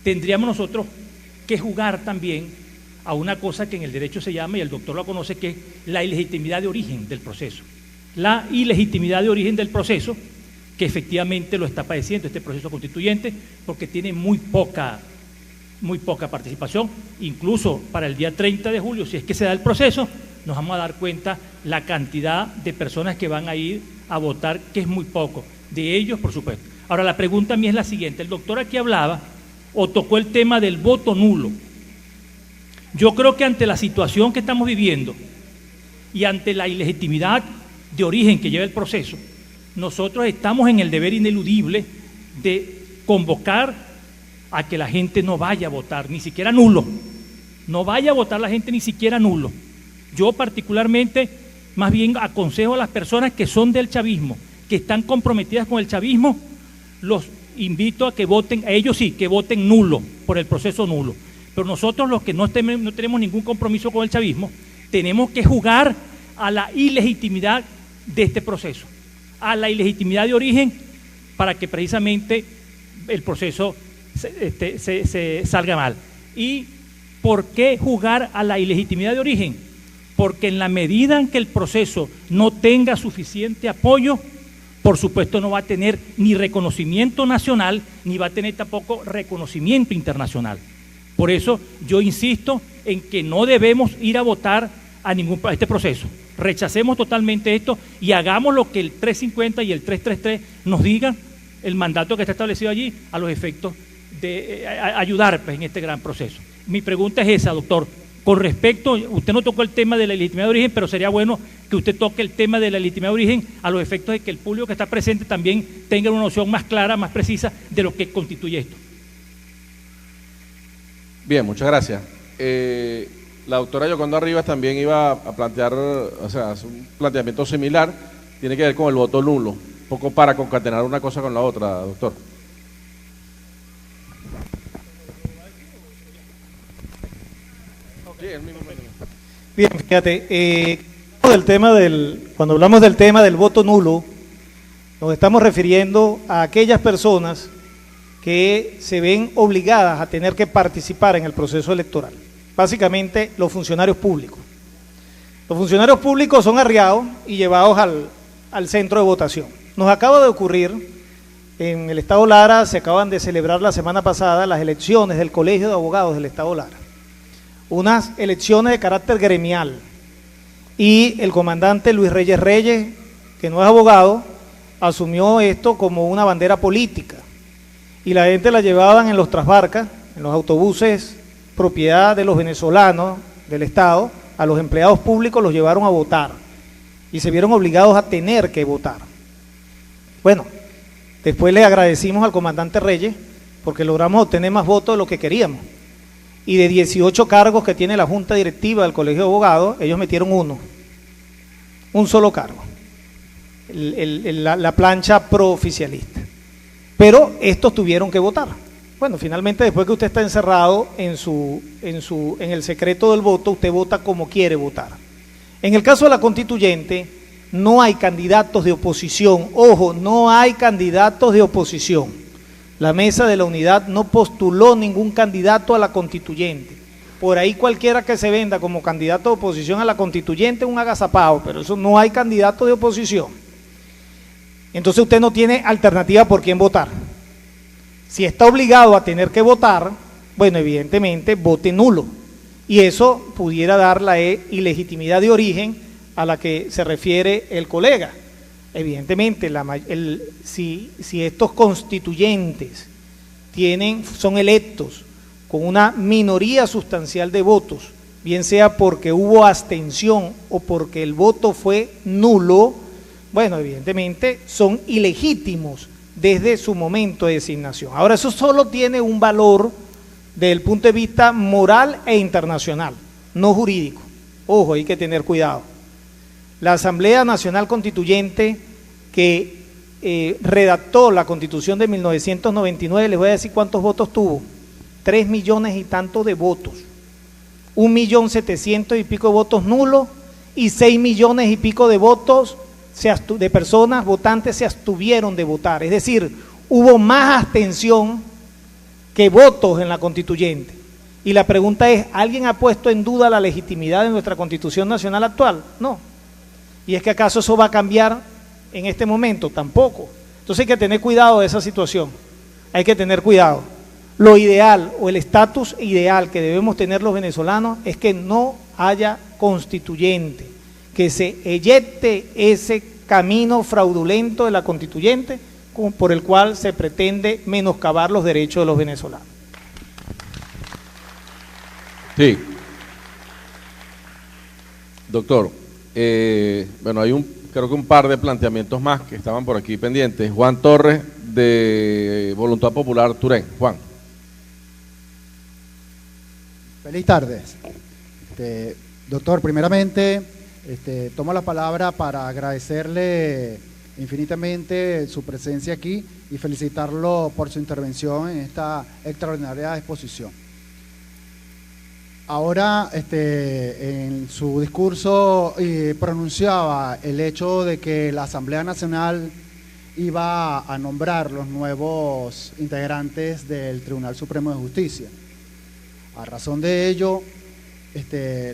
tendríamos nosotros que jugar también a una cosa que en el derecho se llama, y el doctor lo conoce, que es la ilegitimidad de origen del proceso. La ilegitimidad de origen del proceso, que efectivamente lo está padeciendo este proceso constituyente, porque tiene muy poca participación. Incluso para el día 30 de julio, si es que se da el proceso, nos vamos a dar cuenta la cantidad de personas que van a ir a votar, que es muy poco, de ellos por supuesto. Ahora, la pregunta a mí es la siguiente: el doctor aquí hablaba o tocó el tema del voto nulo. Yo creo que ante la situación que estamos viviendo y ante la ilegitimidad de origen que lleva el proceso, nosotros estamos en el deber ineludible de convocar a que la gente no vaya a votar, ni siquiera nulo. No vaya a votar la gente ni siquiera nulo. Yo particularmente, más bien aconsejo a las personas que son del chavismo, que están comprometidas con el chavismo, los invito a que voten, a ellos sí, que voten nulo, por el proceso nulo. Pero nosotros, los que no tenemos ningún compromiso con el chavismo, tenemos que jugar a la ilegitimidad de este proceso, a la ilegitimidad de origen, para que precisamente el proceso se salga mal. ¿Y por qué jugar a la ilegitimidad de origen? Porque en la medida en que el proceso no tenga suficiente apoyo, por supuesto no va a tener ni reconocimiento nacional, ni va a tener tampoco reconocimiento internacional. Por eso yo insisto en que no debemos ir a votar a este proceso. Rechacemos totalmente esto y hagamos lo que el 350 y el 333 nos digan, el mandato que está establecido allí, a los efectos de ayudar en este gran proceso. Mi pregunta es esa, doctor. Con respecto, usted no tocó el tema de la legitimidad de origen, pero sería bueno que usted toque el tema de la legitimidad de origen a los efectos de que el público que está presente también tenga una noción más clara, más precisa de lo que constituye esto. Bien, muchas gracias. La doctora Yoconda Rivas también iba a plantear, hace un planteamiento similar, tiene que ver con el voto nulo, un poco para concatenar una cosa con la otra, doctor. Bien, fíjate, cuando hablamos del tema del voto nulo, nos estamos refiriendo a aquellas personas que se ven obligadas a tener que participar en el proceso electoral. Básicamente, los funcionarios públicos. Los funcionarios públicos son arriados y llevados al centro de votación. Nos acaba de ocurrir, en el Estado Lara, se acaban de celebrar la semana pasada las elecciones del Colegio de Abogados del Estado Lara. Unas elecciones de carácter gremial. Y el comandante Luis Reyes Reyes, que no es abogado, asumió esto como una bandera política. Y la gente la llevaban en los trasbarcas, en los autobuses, propiedad de los venezolanos, del Estado, a los empleados públicos los llevaron a votar y se vieron obligados a tener que votar. Bueno, después le agradecimos al comandante Reyes porque logramos obtener más votos de lo que queríamos. Y de 18 cargos que tiene la Junta Directiva del Colegio de Abogados, ellos metieron un solo cargo, la plancha prooficialista. Pero estos tuvieron que votar. Bueno, finalmente después que usted está encerrado en el secreto del voto, usted vota como quiere votar. En el caso de la constituyente, no hay candidatos de oposición. Ojo, no hay candidatos de oposición. La Mesa de la Unidad no postuló ningún candidato a la constituyente. por ahí cualquiera que se venda como candidato de oposición a la constituyente es un agazapado, pero eso no hay candidato de oposición. Entonces usted no tiene alternativa por quién votar. Si está obligado a tener que votar, bueno, evidentemente vote nulo. Y eso pudiera dar la ilegitimidad de origen a la que se refiere el colega. Evidentemente, si estos constituyentes son electos con una minoría sustancial de votos, bien sea porque hubo abstención o porque el voto fue nulo, bueno, evidentemente son ilegítimos desde su momento de designación. Ahora, eso solo tiene un valor desde el punto de vista moral e internacional, no jurídico. Ojo, hay que tener cuidado. La Asamblea Nacional Constituyente que redactó la Constitución de 1999, les voy a decir cuántos votos tuvo: 3 millones y tanto de votos, 1.700.000 y pico de votos nulos y 6 millones y pico de votos de personas votantes se abstuvieron de votar. Es decir, hubo más abstención que votos en la constituyente. Y la pregunta es, ¿alguien ha puesto en duda la legitimidad de nuestra Constitución Nacional actual? No. ¿Y es que acaso eso va a cambiar en este momento? Tampoco. Entonces hay que tener cuidado de esa situación, hay que tener cuidado. Lo ideal o el estatus ideal que debemos tener los venezolanos es que no haya constituyente, que se eyecte ese camino fraudulento de la constituyente por el cual se pretende menoscabar los derechos de los venezolanos. Sí. Doctor, bueno, hay creo que un par de planteamientos más que estaban por aquí pendientes. Juan Torres, de Voluntad Popular Turén. Juan. Feliz tardes. Doctor, primeramente tomo la palabra para agradecerle infinitamente su presencia aquí y felicitarlo por su intervención en esta extraordinaria exposición. Ahora, en su discurso pronunciaba el hecho de que la Asamblea Nacional iba a nombrar los nuevos integrantes del Tribunal Supremo de Justicia. A razón de ello,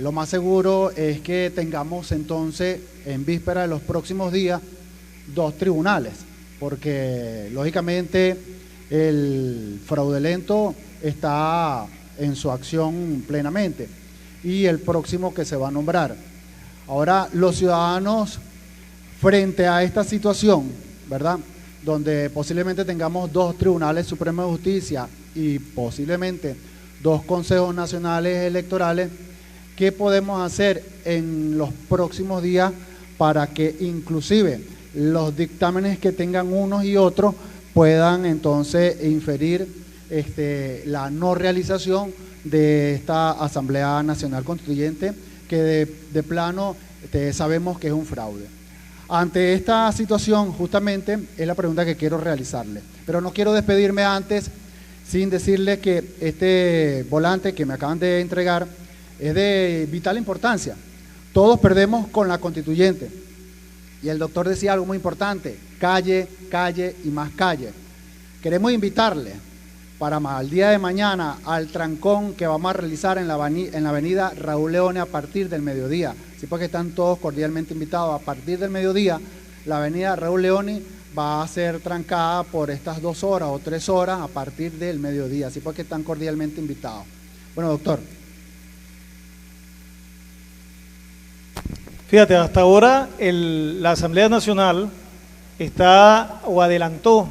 lo más seguro es que tengamos entonces, en víspera de los próximos días, 2 tribunales, porque lógicamente el fraudulento está en su acción plenamente, y el próximo que se va a nombrar. Ahora, los ciudadanos, frente a esta situación, ¿verdad?, donde posiblemente tengamos 2 tribunales supremos de justicia y posiblemente 2 consejos nacionales electorales, ¿qué podemos hacer en los próximos días para que inclusive los dictámenes que tengan unos y otros puedan entonces inferir la no realización de esta Asamblea Nacional Constituyente, que de plano sabemos que es un fraude? Ante esta situación, justamente, es la pregunta que quiero realizarle. Pero no quiero despedirme antes sin decirle que este volante que me acaban de entregar es de vital importancia. Todos perdemos con la constituyente. Y el doctor decía algo muy importante: calle, calle y más calle. Queremos invitarle para el día de mañana al trancón que vamos a realizar en la avenida Raúl Leone a partir del mediodía. Sí, porque están todos cordialmente invitados. A partir del mediodía, la avenida Raúl Leone va a ser trancada por estas 2 horas o 3 horas a partir del mediodía. Así porque están cordialmente invitados. Bueno, doctor. Fíjate, hasta ahora la Asamblea Nacional adelantó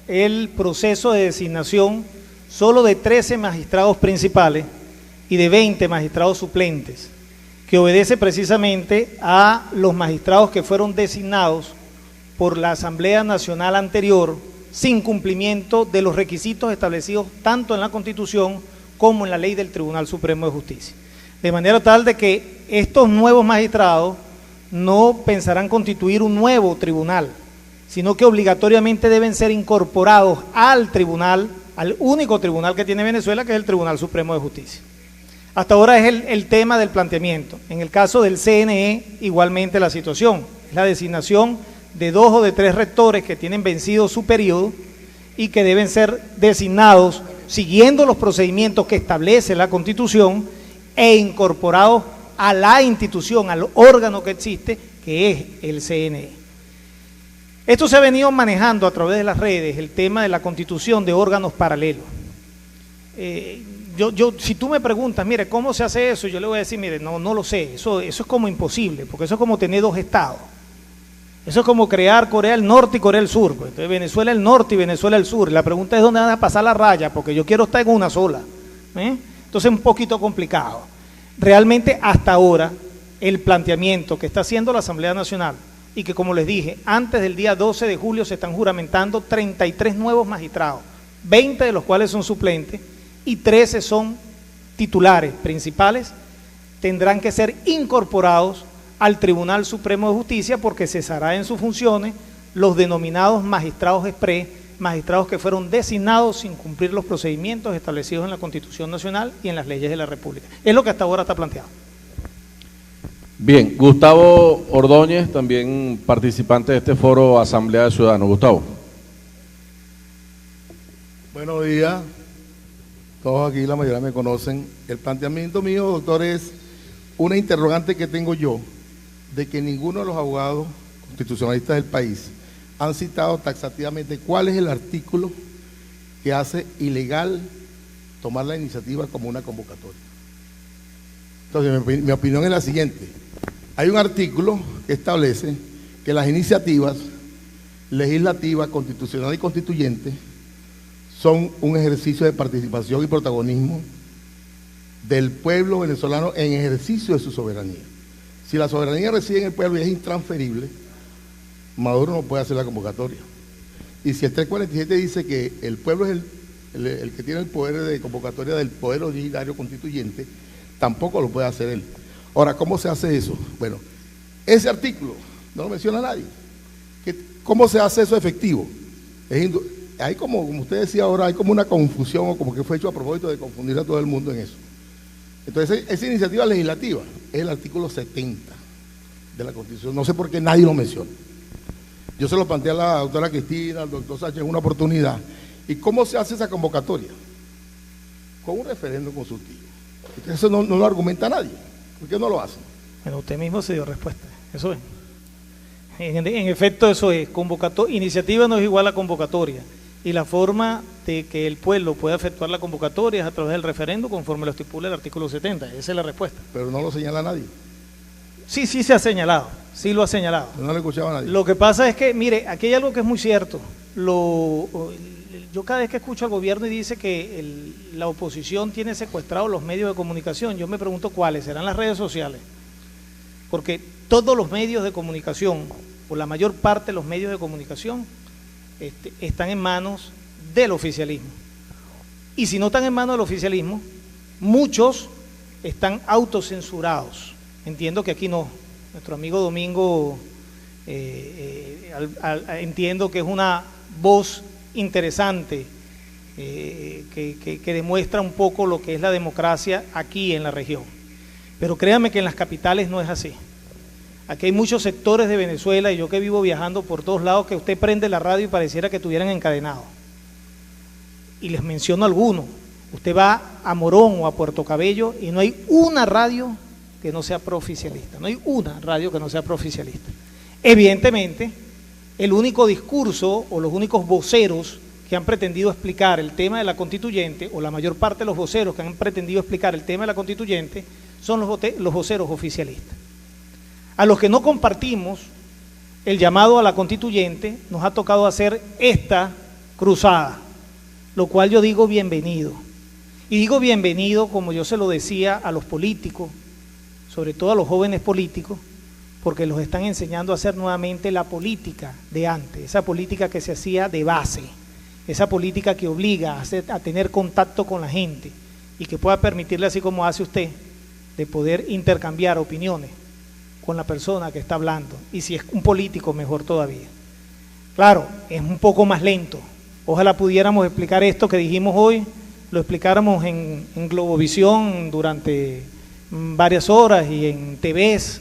el proceso de designación solo de 13 magistrados principales y de 20 magistrados suplentes, que obedece precisamente a los magistrados que fueron designados por la Asamblea Nacional anterior sin cumplimiento de los requisitos establecidos tanto en la Constitución como en la Ley del Tribunal Supremo de Justicia. De manera tal de que estos nuevos magistrados no pensarán constituir un nuevo tribunal, sino que obligatoriamente deben ser incorporados al tribunal, al único tribunal que tiene Venezuela, que es el Tribunal Supremo de Justicia. Hasta ahora es el tema del planteamiento. En el caso del CNE, igualmente la situación, es la designación de 2 o de 3 rectores que tienen vencido su periodo y que deben ser designados siguiendo los procedimientos que establece la Constitución e incorporados a la institución, al órgano que existe, que es el CNE. Esto se ha venido manejando a través de las redes, el tema de la constitución de órganos paralelos. Si tú me preguntas, mire, ¿cómo se hace eso? Yo le voy a decir, mire, no lo sé, eso es como imposible, porque eso es como tener dos estados. Eso es como crear Corea del Norte y Corea del Sur. Pues. Entonces, Venezuela el Norte y Venezuela el Sur. La pregunta es dónde van a pasar la raya, porque yo quiero estar en una sola. Entonces es un poquito complicado. Realmente hasta ahora el planteamiento que está haciendo la Asamblea Nacional y que, como les dije, antes del día 12 de julio se están juramentando 33 nuevos magistrados, 20 de los cuales son suplentes y 13 son titulares principales, tendrán que ser incorporados al Tribunal Supremo de Justicia porque cesará en sus funciones los denominados magistrados exprés, magistrados que fueron designados sin cumplir los procedimientos establecidos en la Constitución Nacional y en las leyes de la República. Es lo que hasta ahora está planteado. Bien, Gustavo Ordóñez, también participante de este foro Asamblea de Ciudadanos. Gustavo. Buenos días, todos aquí, la mayoría me conocen. El planteamiento mío, doctor, es una interrogante que tengo yo, de que ninguno de los abogados constitucionalistas del país han citado taxativamente cuál es el artículo que hace ilegal tomar la iniciativa como una convocatoria. Entonces, mi opinión es la siguiente. Hay un artículo que establece que las iniciativas legislativas, constitucionales y constituyentes son un ejercicio de participación y protagonismo del pueblo venezolano en ejercicio de su soberanía. Si la soberanía reside en el pueblo y es intransferible, Maduro no puede hacer la convocatoria. Y si el 347 dice que el pueblo es el que tiene el poder de convocatoria del poder originario constituyente, tampoco lo puede hacer él. Ahora, ¿cómo se hace eso? Bueno, ese artículo no lo menciona nadie. ¿Cómo se hace eso efectivo? Hay como usted decía ahora, hay como una confusión o como que fue hecho a propósito de confundir a todo el mundo en eso. Entonces, esa iniciativa legislativa es el artículo 70 de la Constitución. No sé por qué nadie lo menciona. Yo se lo planteé a la doctora Cristina, al doctor Sánchez en una oportunidad. ¿Y cómo se hace esa convocatoria? Con un referéndum consultivo. Entonces, eso no lo argumenta nadie. ¿Por qué no lo hacen? Bueno, usted mismo se dio respuesta. Eso es. En efecto, eso es. Iniciativa no es igual a convocatoria. Y la forma de que el pueblo pueda efectuar la convocatoria es a través del referendo conforme lo estipula el artículo 70. Esa es la respuesta. Pero no lo señala nadie. Sí se ha señalado. Sí lo ha señalado. No le escuchaba a nadie. Lo que pasa es que, mire, aquí hay algo que es muy cierto. Yo cada vez que escucho al gobierno y dice que la oposición tiene secuestrados los medios de comunicación, yo me pregunto cuáles, serán las redes sociales. Porque todos los medios de comunicación, o la mayor parte de los medios de comunicación, están en manos del oficialismo. Y si no están en manos del oficialismo, muchos están autocensurados. Entiendo que aquí no. Nuestro amigo Domingo, entiendo que es una voz interesante que demuestra un poco lo que es la democracia aquí en la región. Pero créanme que en las capitales no es así. Aquí hay muchos sectores de Venezuela, y yo que vivo viajando por todos lados, que usted prende la radio y pareciera que estuvieran encadenados. Y les menciono algunos. Usted va a Morón o a Puerto Cabello y no hay una radio que no sea prooficialista. No hay una radio que no sea prooficialista. Evidentemente, el único discurso o los únicos voceros que han pretendido explicar el tema de la constituyente, o la mayor parte de los voceros que han pretendido explicar el tema de la constituyente, son los voceros oficialistas. A los que no compartimos el llamado a la constituyente, nos ha tocado hacer esta cruzada, lo cual yo digo bienvenido. Y digo bienvenido, como yo se lo decía a los políticos, sobre todo a los jóvenes políticos, porque los están enseñando a hacer nuevamente la política de antes, esa política que se hacía de base, esa política que obliga a tener contacto con la gente y que pueda permitirle, así como hace usted, de poder intercambiar opiniones con la persona que está hablando, y si es un político, mejor todavía. Claro, es un poco más lento. Ojalá pudiéramos explicar esto que dijimos hoy, lo explicáramos en Globovisión durante varias horas, y en TVs,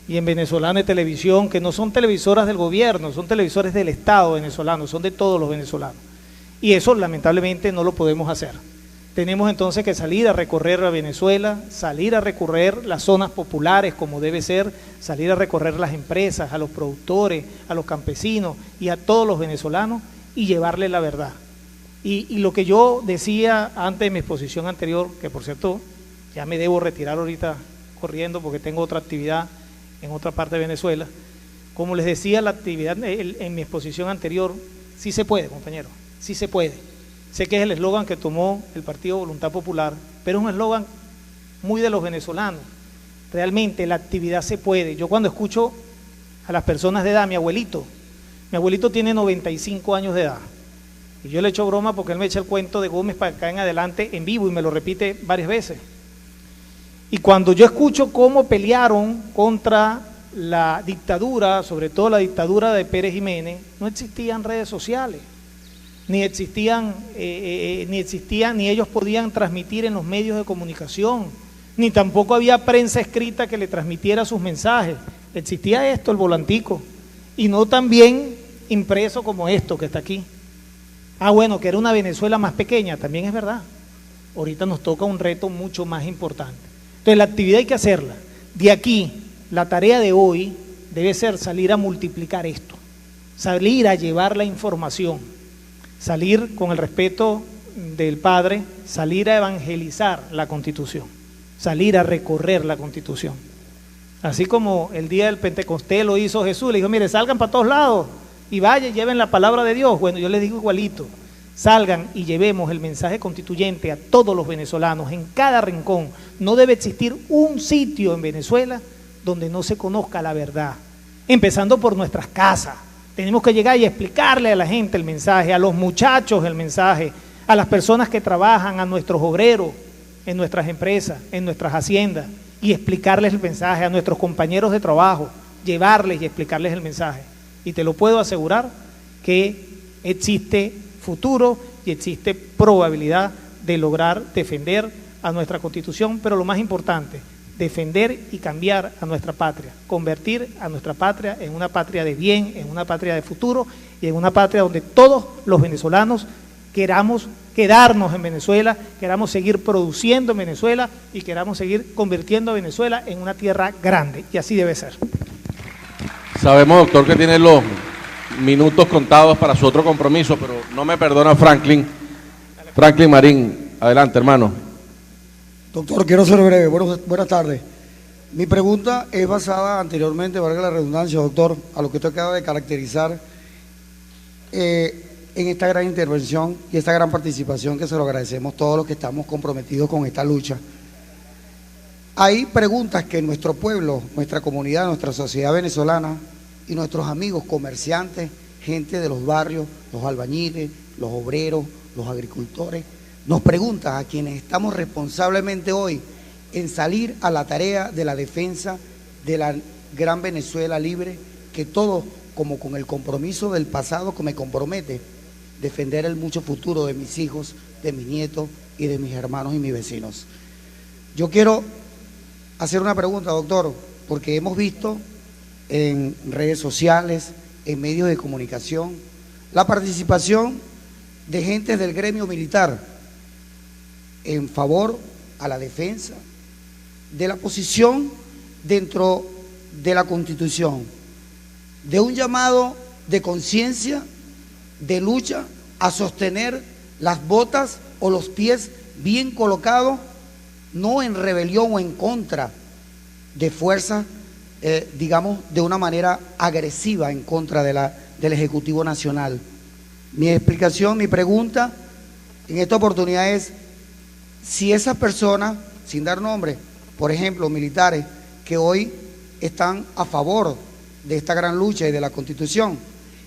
y en Venezolana de Televisión, que no son televisoras del gobierno, son televisores del Estado venezolano, son de todos los venezolanos. Y eso lamentablemente no lo podemos hacer. Tenemos entonces que salir a recorrer a Venezuela, salir a recorrer las zonas populares como debe ser, salir a recorrer las empresas, a los productores, a los campesinos y a todos los venezolanos y llevarle la verdad. Y lo que yo decía antes de mi exposición anterior, que por cierto ya me debo retirar ahorita corriendo porque tengo otra actividad en otra parte de Venezuela, como les decía, la actividad en mi exposición anterior, sí se puede, compañero, sí se puede. Sé que es el eslogan que tomó el Partido Voluntad Popular, pero es un eslogan muy de los venezolanos. Realmente la actividad se puede. Yo cuando escucho a las personas de edad, mi abuelito tiene 95 años de edad, y yo le echo broma porque él me echa el cuento de Gómez para acá en adelante en vivo y me lo repite varias veces. Y cuando yo escucho cómo pelearon contra la dictadura, sobre todo la dictadura de Pérez Jiménez, no existían redes sociales. Ni ellos podían transmitir en los medios de comunicación, ni tampoco había prensa escrita que le transmitiera sus mensajes. Existía esto, el volantico, y no tan bien impreso como esto que está aquí. Bueno, que era una Venezuela más pequeña, también es verdad. Ahorita nos toca un reto mucho más importante. Entonces la actividad hay que hacerla. De aquí, la tarea de hoy debe ser salir a multiplicar esto, salir a llevar la información, salir con el respeto del Padre, salir a evangelizar la Constitución, salir a recorrer la Constitución. Así como el día del Pentecostés lo hizo Jesús, le dijo, mire, salgan para todos lados y vayan, lleven la palabra de Dios. Bueno, yo les digo igualito, salgan y llevemos el mensaje constituyente a todos los venezolanos, en cada rincón. No debe existir un sitio en Venezuela donde no se conozca la verdad, empezando por nuestras casas. Tenemos que llegar y explicarle a la gente el mensaje, a los muchachos el mensaje, a las personas que trabajan, a nuestros obreros en nuestras empresas, en nuestras haciendas, y explicarles el mensaje, a nuestros compañeros de trabajo, llevarles y explicarles el mensaje. Y te lo puedo asegurar que existe futuro y existe probabilidad de lograr defender a nuestra Constitución, pero lo más importante, defender y cambiar a nuestra patria, convertir a nuestra patria en una patria de bien, en una patria de futuro y en una patria donde todos los venezolanos queramos quedarnos en Venezuela, queramos seguir produciendo en Venezuela y queramos seguir convirtiendo a Venezuela en una tierra grande, y así debe ser. Sabemos, doctor, que tiene los minutos contados para su otro compromiso, pero no me perdona Franklin Marín. Adelante, hermano. Doctor, quiero ser breve. Buenas tardes. Mi pregunta es basada anteriormente, valga la redundancia, doctor, a lo que usted acaba de caracterizar en esta gran intervención y esta gran participación que se lo agradecemos todos los que estamos comprometidos con esta lucha. Hay preguntas que nuestro pueblo, nuestra comunidad, nuestra sociedad venezolana y nuestros amigos comerciantes, gente de los barrios, los albañiles, los obreros, los agricultores, nos preguntan a quienes estamos responsablemente hoy en salir a la tarea de la defensa de la gran Venezuela libre, que todos, como con el compromiso del pasado que me compromete, defender el mucho futuro de mis hijos, de mis nietos y de mis hermanos y mis vecinos. Yo quiero hacer una pregunta, doctor, porque hemos visto en redes sociales, en medios de comunicación, la participación de gentes del gremio militar en favor a la defensa de la posición dentro de la Constitución, de un llamado de conciencia, de lucha a sostener las botas o los pies bien colocados, no en rebelión o en contra de fuerzas, digamos, de una manera agresiva en contra del Ejecutivo Nacional. Mi explicación, mi pregunta en esta oportunidad es si esas personas, sin dar nombre, por ejemplo, militares que hoy están a favor de esta gran lucha y de la Constitución,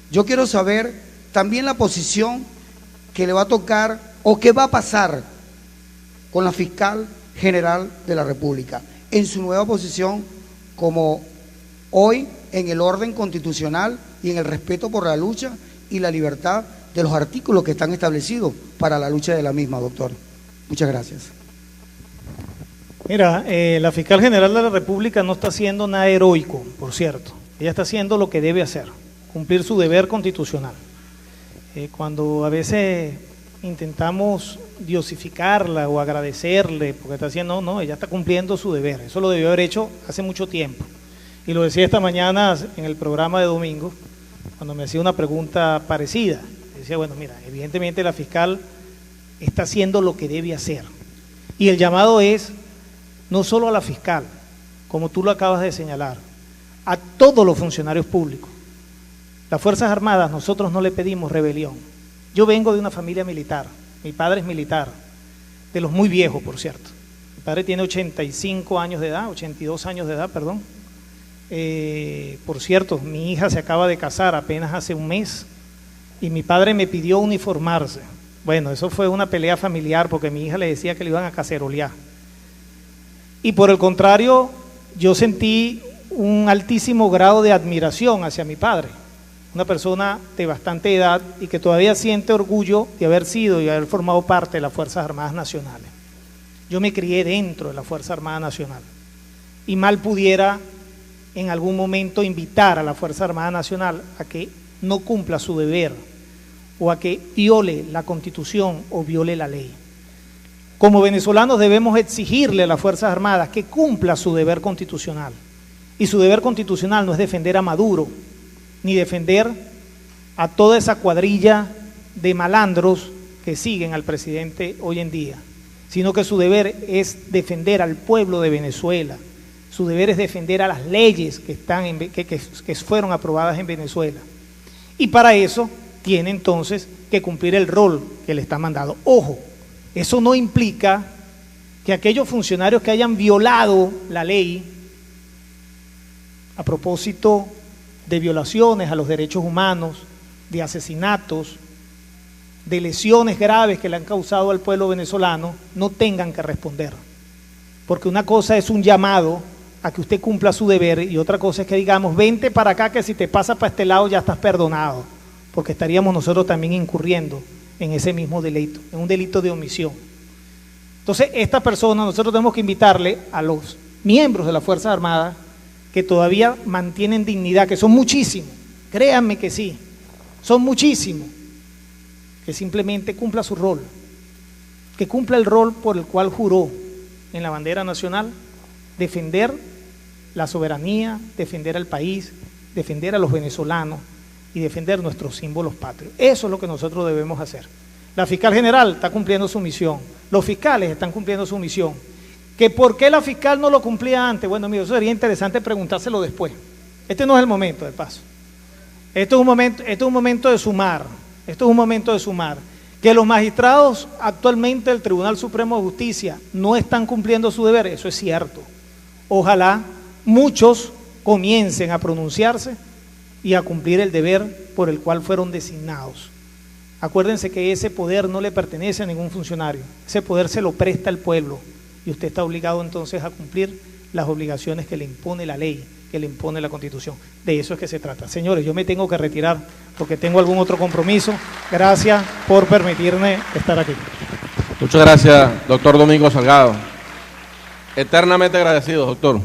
yo quiero saber también la posición que le va a tocar o qué va a pasar con la fiscal general de la República en su nueva posición como hoy en el orden constitucional y en el respeto por la lucha y la libertad de los artículos que están establecidos para la lucha de la misma, doctor. Muchas gracias. Mira, la fiscal general de la República no está haciendo nada heroico, por cierto. Ella está haciendo lo que debe hacer, cumplir su deber constitucional. Cuando a veces intentamos diosificarla o agradecerle, porque está haciendo, no, ella está cumpliendo su deber. Eso lo debió haber hecho hace mucho tiempo. Y lo decía esta mañana en el programa de domingo, cuando me hacía una pregunta parecida. Decía, bueno, mira, evidentemente la fiscal está haciendo lo que debe hacer. Y el llamado es no solo a la fiscal, como tú lo acabas de señalar, a todos los funcionarios públicos. Las Fuerzas Armadas, nosotros no le pedimos rebelión. Yo vengo de una familia militar, mi padre es militar, de los muy viejos, por cierto. Mi padre tiene 85 años de edad, 82 años de edad, perdón. Por cierto, mi hija se acaba de casar apenas hace un mes y mi padre me pidió uniformarse. Bueno, eso fue una pelea familiar porque mi hija le decía que le iban a cacerolear. Y por el contrario, yo sentí un altísimo grado de admiración hacia mi padre, una persona de bastante edad y que todavía siente orgullo de haber sido y haber formado parte de las Fuerzas Armadas Nacionales. Yo me crié dentro de la Fuerza Armada Nacional y mal pudiera en algún momento invitar a la Fuerza Armada Nacional a que no cumpla su deber o a que viole la Constitución o viole la ley. Como venezolanos debemos exigirle a las Fuerzas Armadas que cumpla su deber constitucional. Y su deber constitucional no es defender a Maduro, ni defender a toda esa cuadrilla de malandros que siguen al presidente hoy en día, sino que su deber es defender al pueblo de Venezuela. Su deber es defender a las leyes que fueron aprobadas en Venezuela. Y para eso tiene entonces que cumplir el rol que le está mandado. Ojo, eso no implica que aquellos funcionarios que hayan violado la ley a propósito de violaciones a los derechos humanos, de asesinatos, de lesiones graves que le han causado al pueblo venezolano, no tengan que responder. Porque una cosa es un llamado a que usted cumpla su deber y otra cosa es que digamos, vente para acá que si te pasas para este lado ya estás perdonado, porque estaríamos nosotros también incurriendo en ese mismo delito, en un delito de omisión. Entonces, esta persona, nosotros tenemos que invitarle a los miembros de las Fuerzas Armadas que todavía mantienen dignidad, que son muchísimos, créanme que sí, son muchísimos, que simplemente cumpla su rol, que cumpla el rol por el cual juró en la bandera nacional, defender la soberanía, defender al país, defender a los venezolanos y defender nuestros símbolos patrios. Eso es lo que nosotros debemos hacer. La fiscal general está cumpliendo su misión, los fiscales están cumpliendo su misión. ¿Que por qué la fiscal no lo cumplía antes? Bueno, mire, eso sería interesante preguntárselo después. Este no es el momento, de paso. Esto es un momento de sumar. Esto es un momento de sumar. Que los magistrados actualmente del Tribunal Supremo de Justicia no están cumpliendo su deber, eso es cierto. Ojalá muchos comiencen a pronunciarse y a cumplir el deber por el cual fueron designados. Acuérdense que ese poder no le pertenece a ningún funcionario, ese poder se lo presta el pueblo y usted está obligado entonces a cumplir las obligaciones que le impone la ley, que le impone la Constitución. De eso es que se trata. Señores, yo me tengo que retirar porque tengo algún otro compromiso. Gracias por permitirme estar aquí. Muchas gracias, doctor Domingo Salgado. Eternamente agradecido, doctor.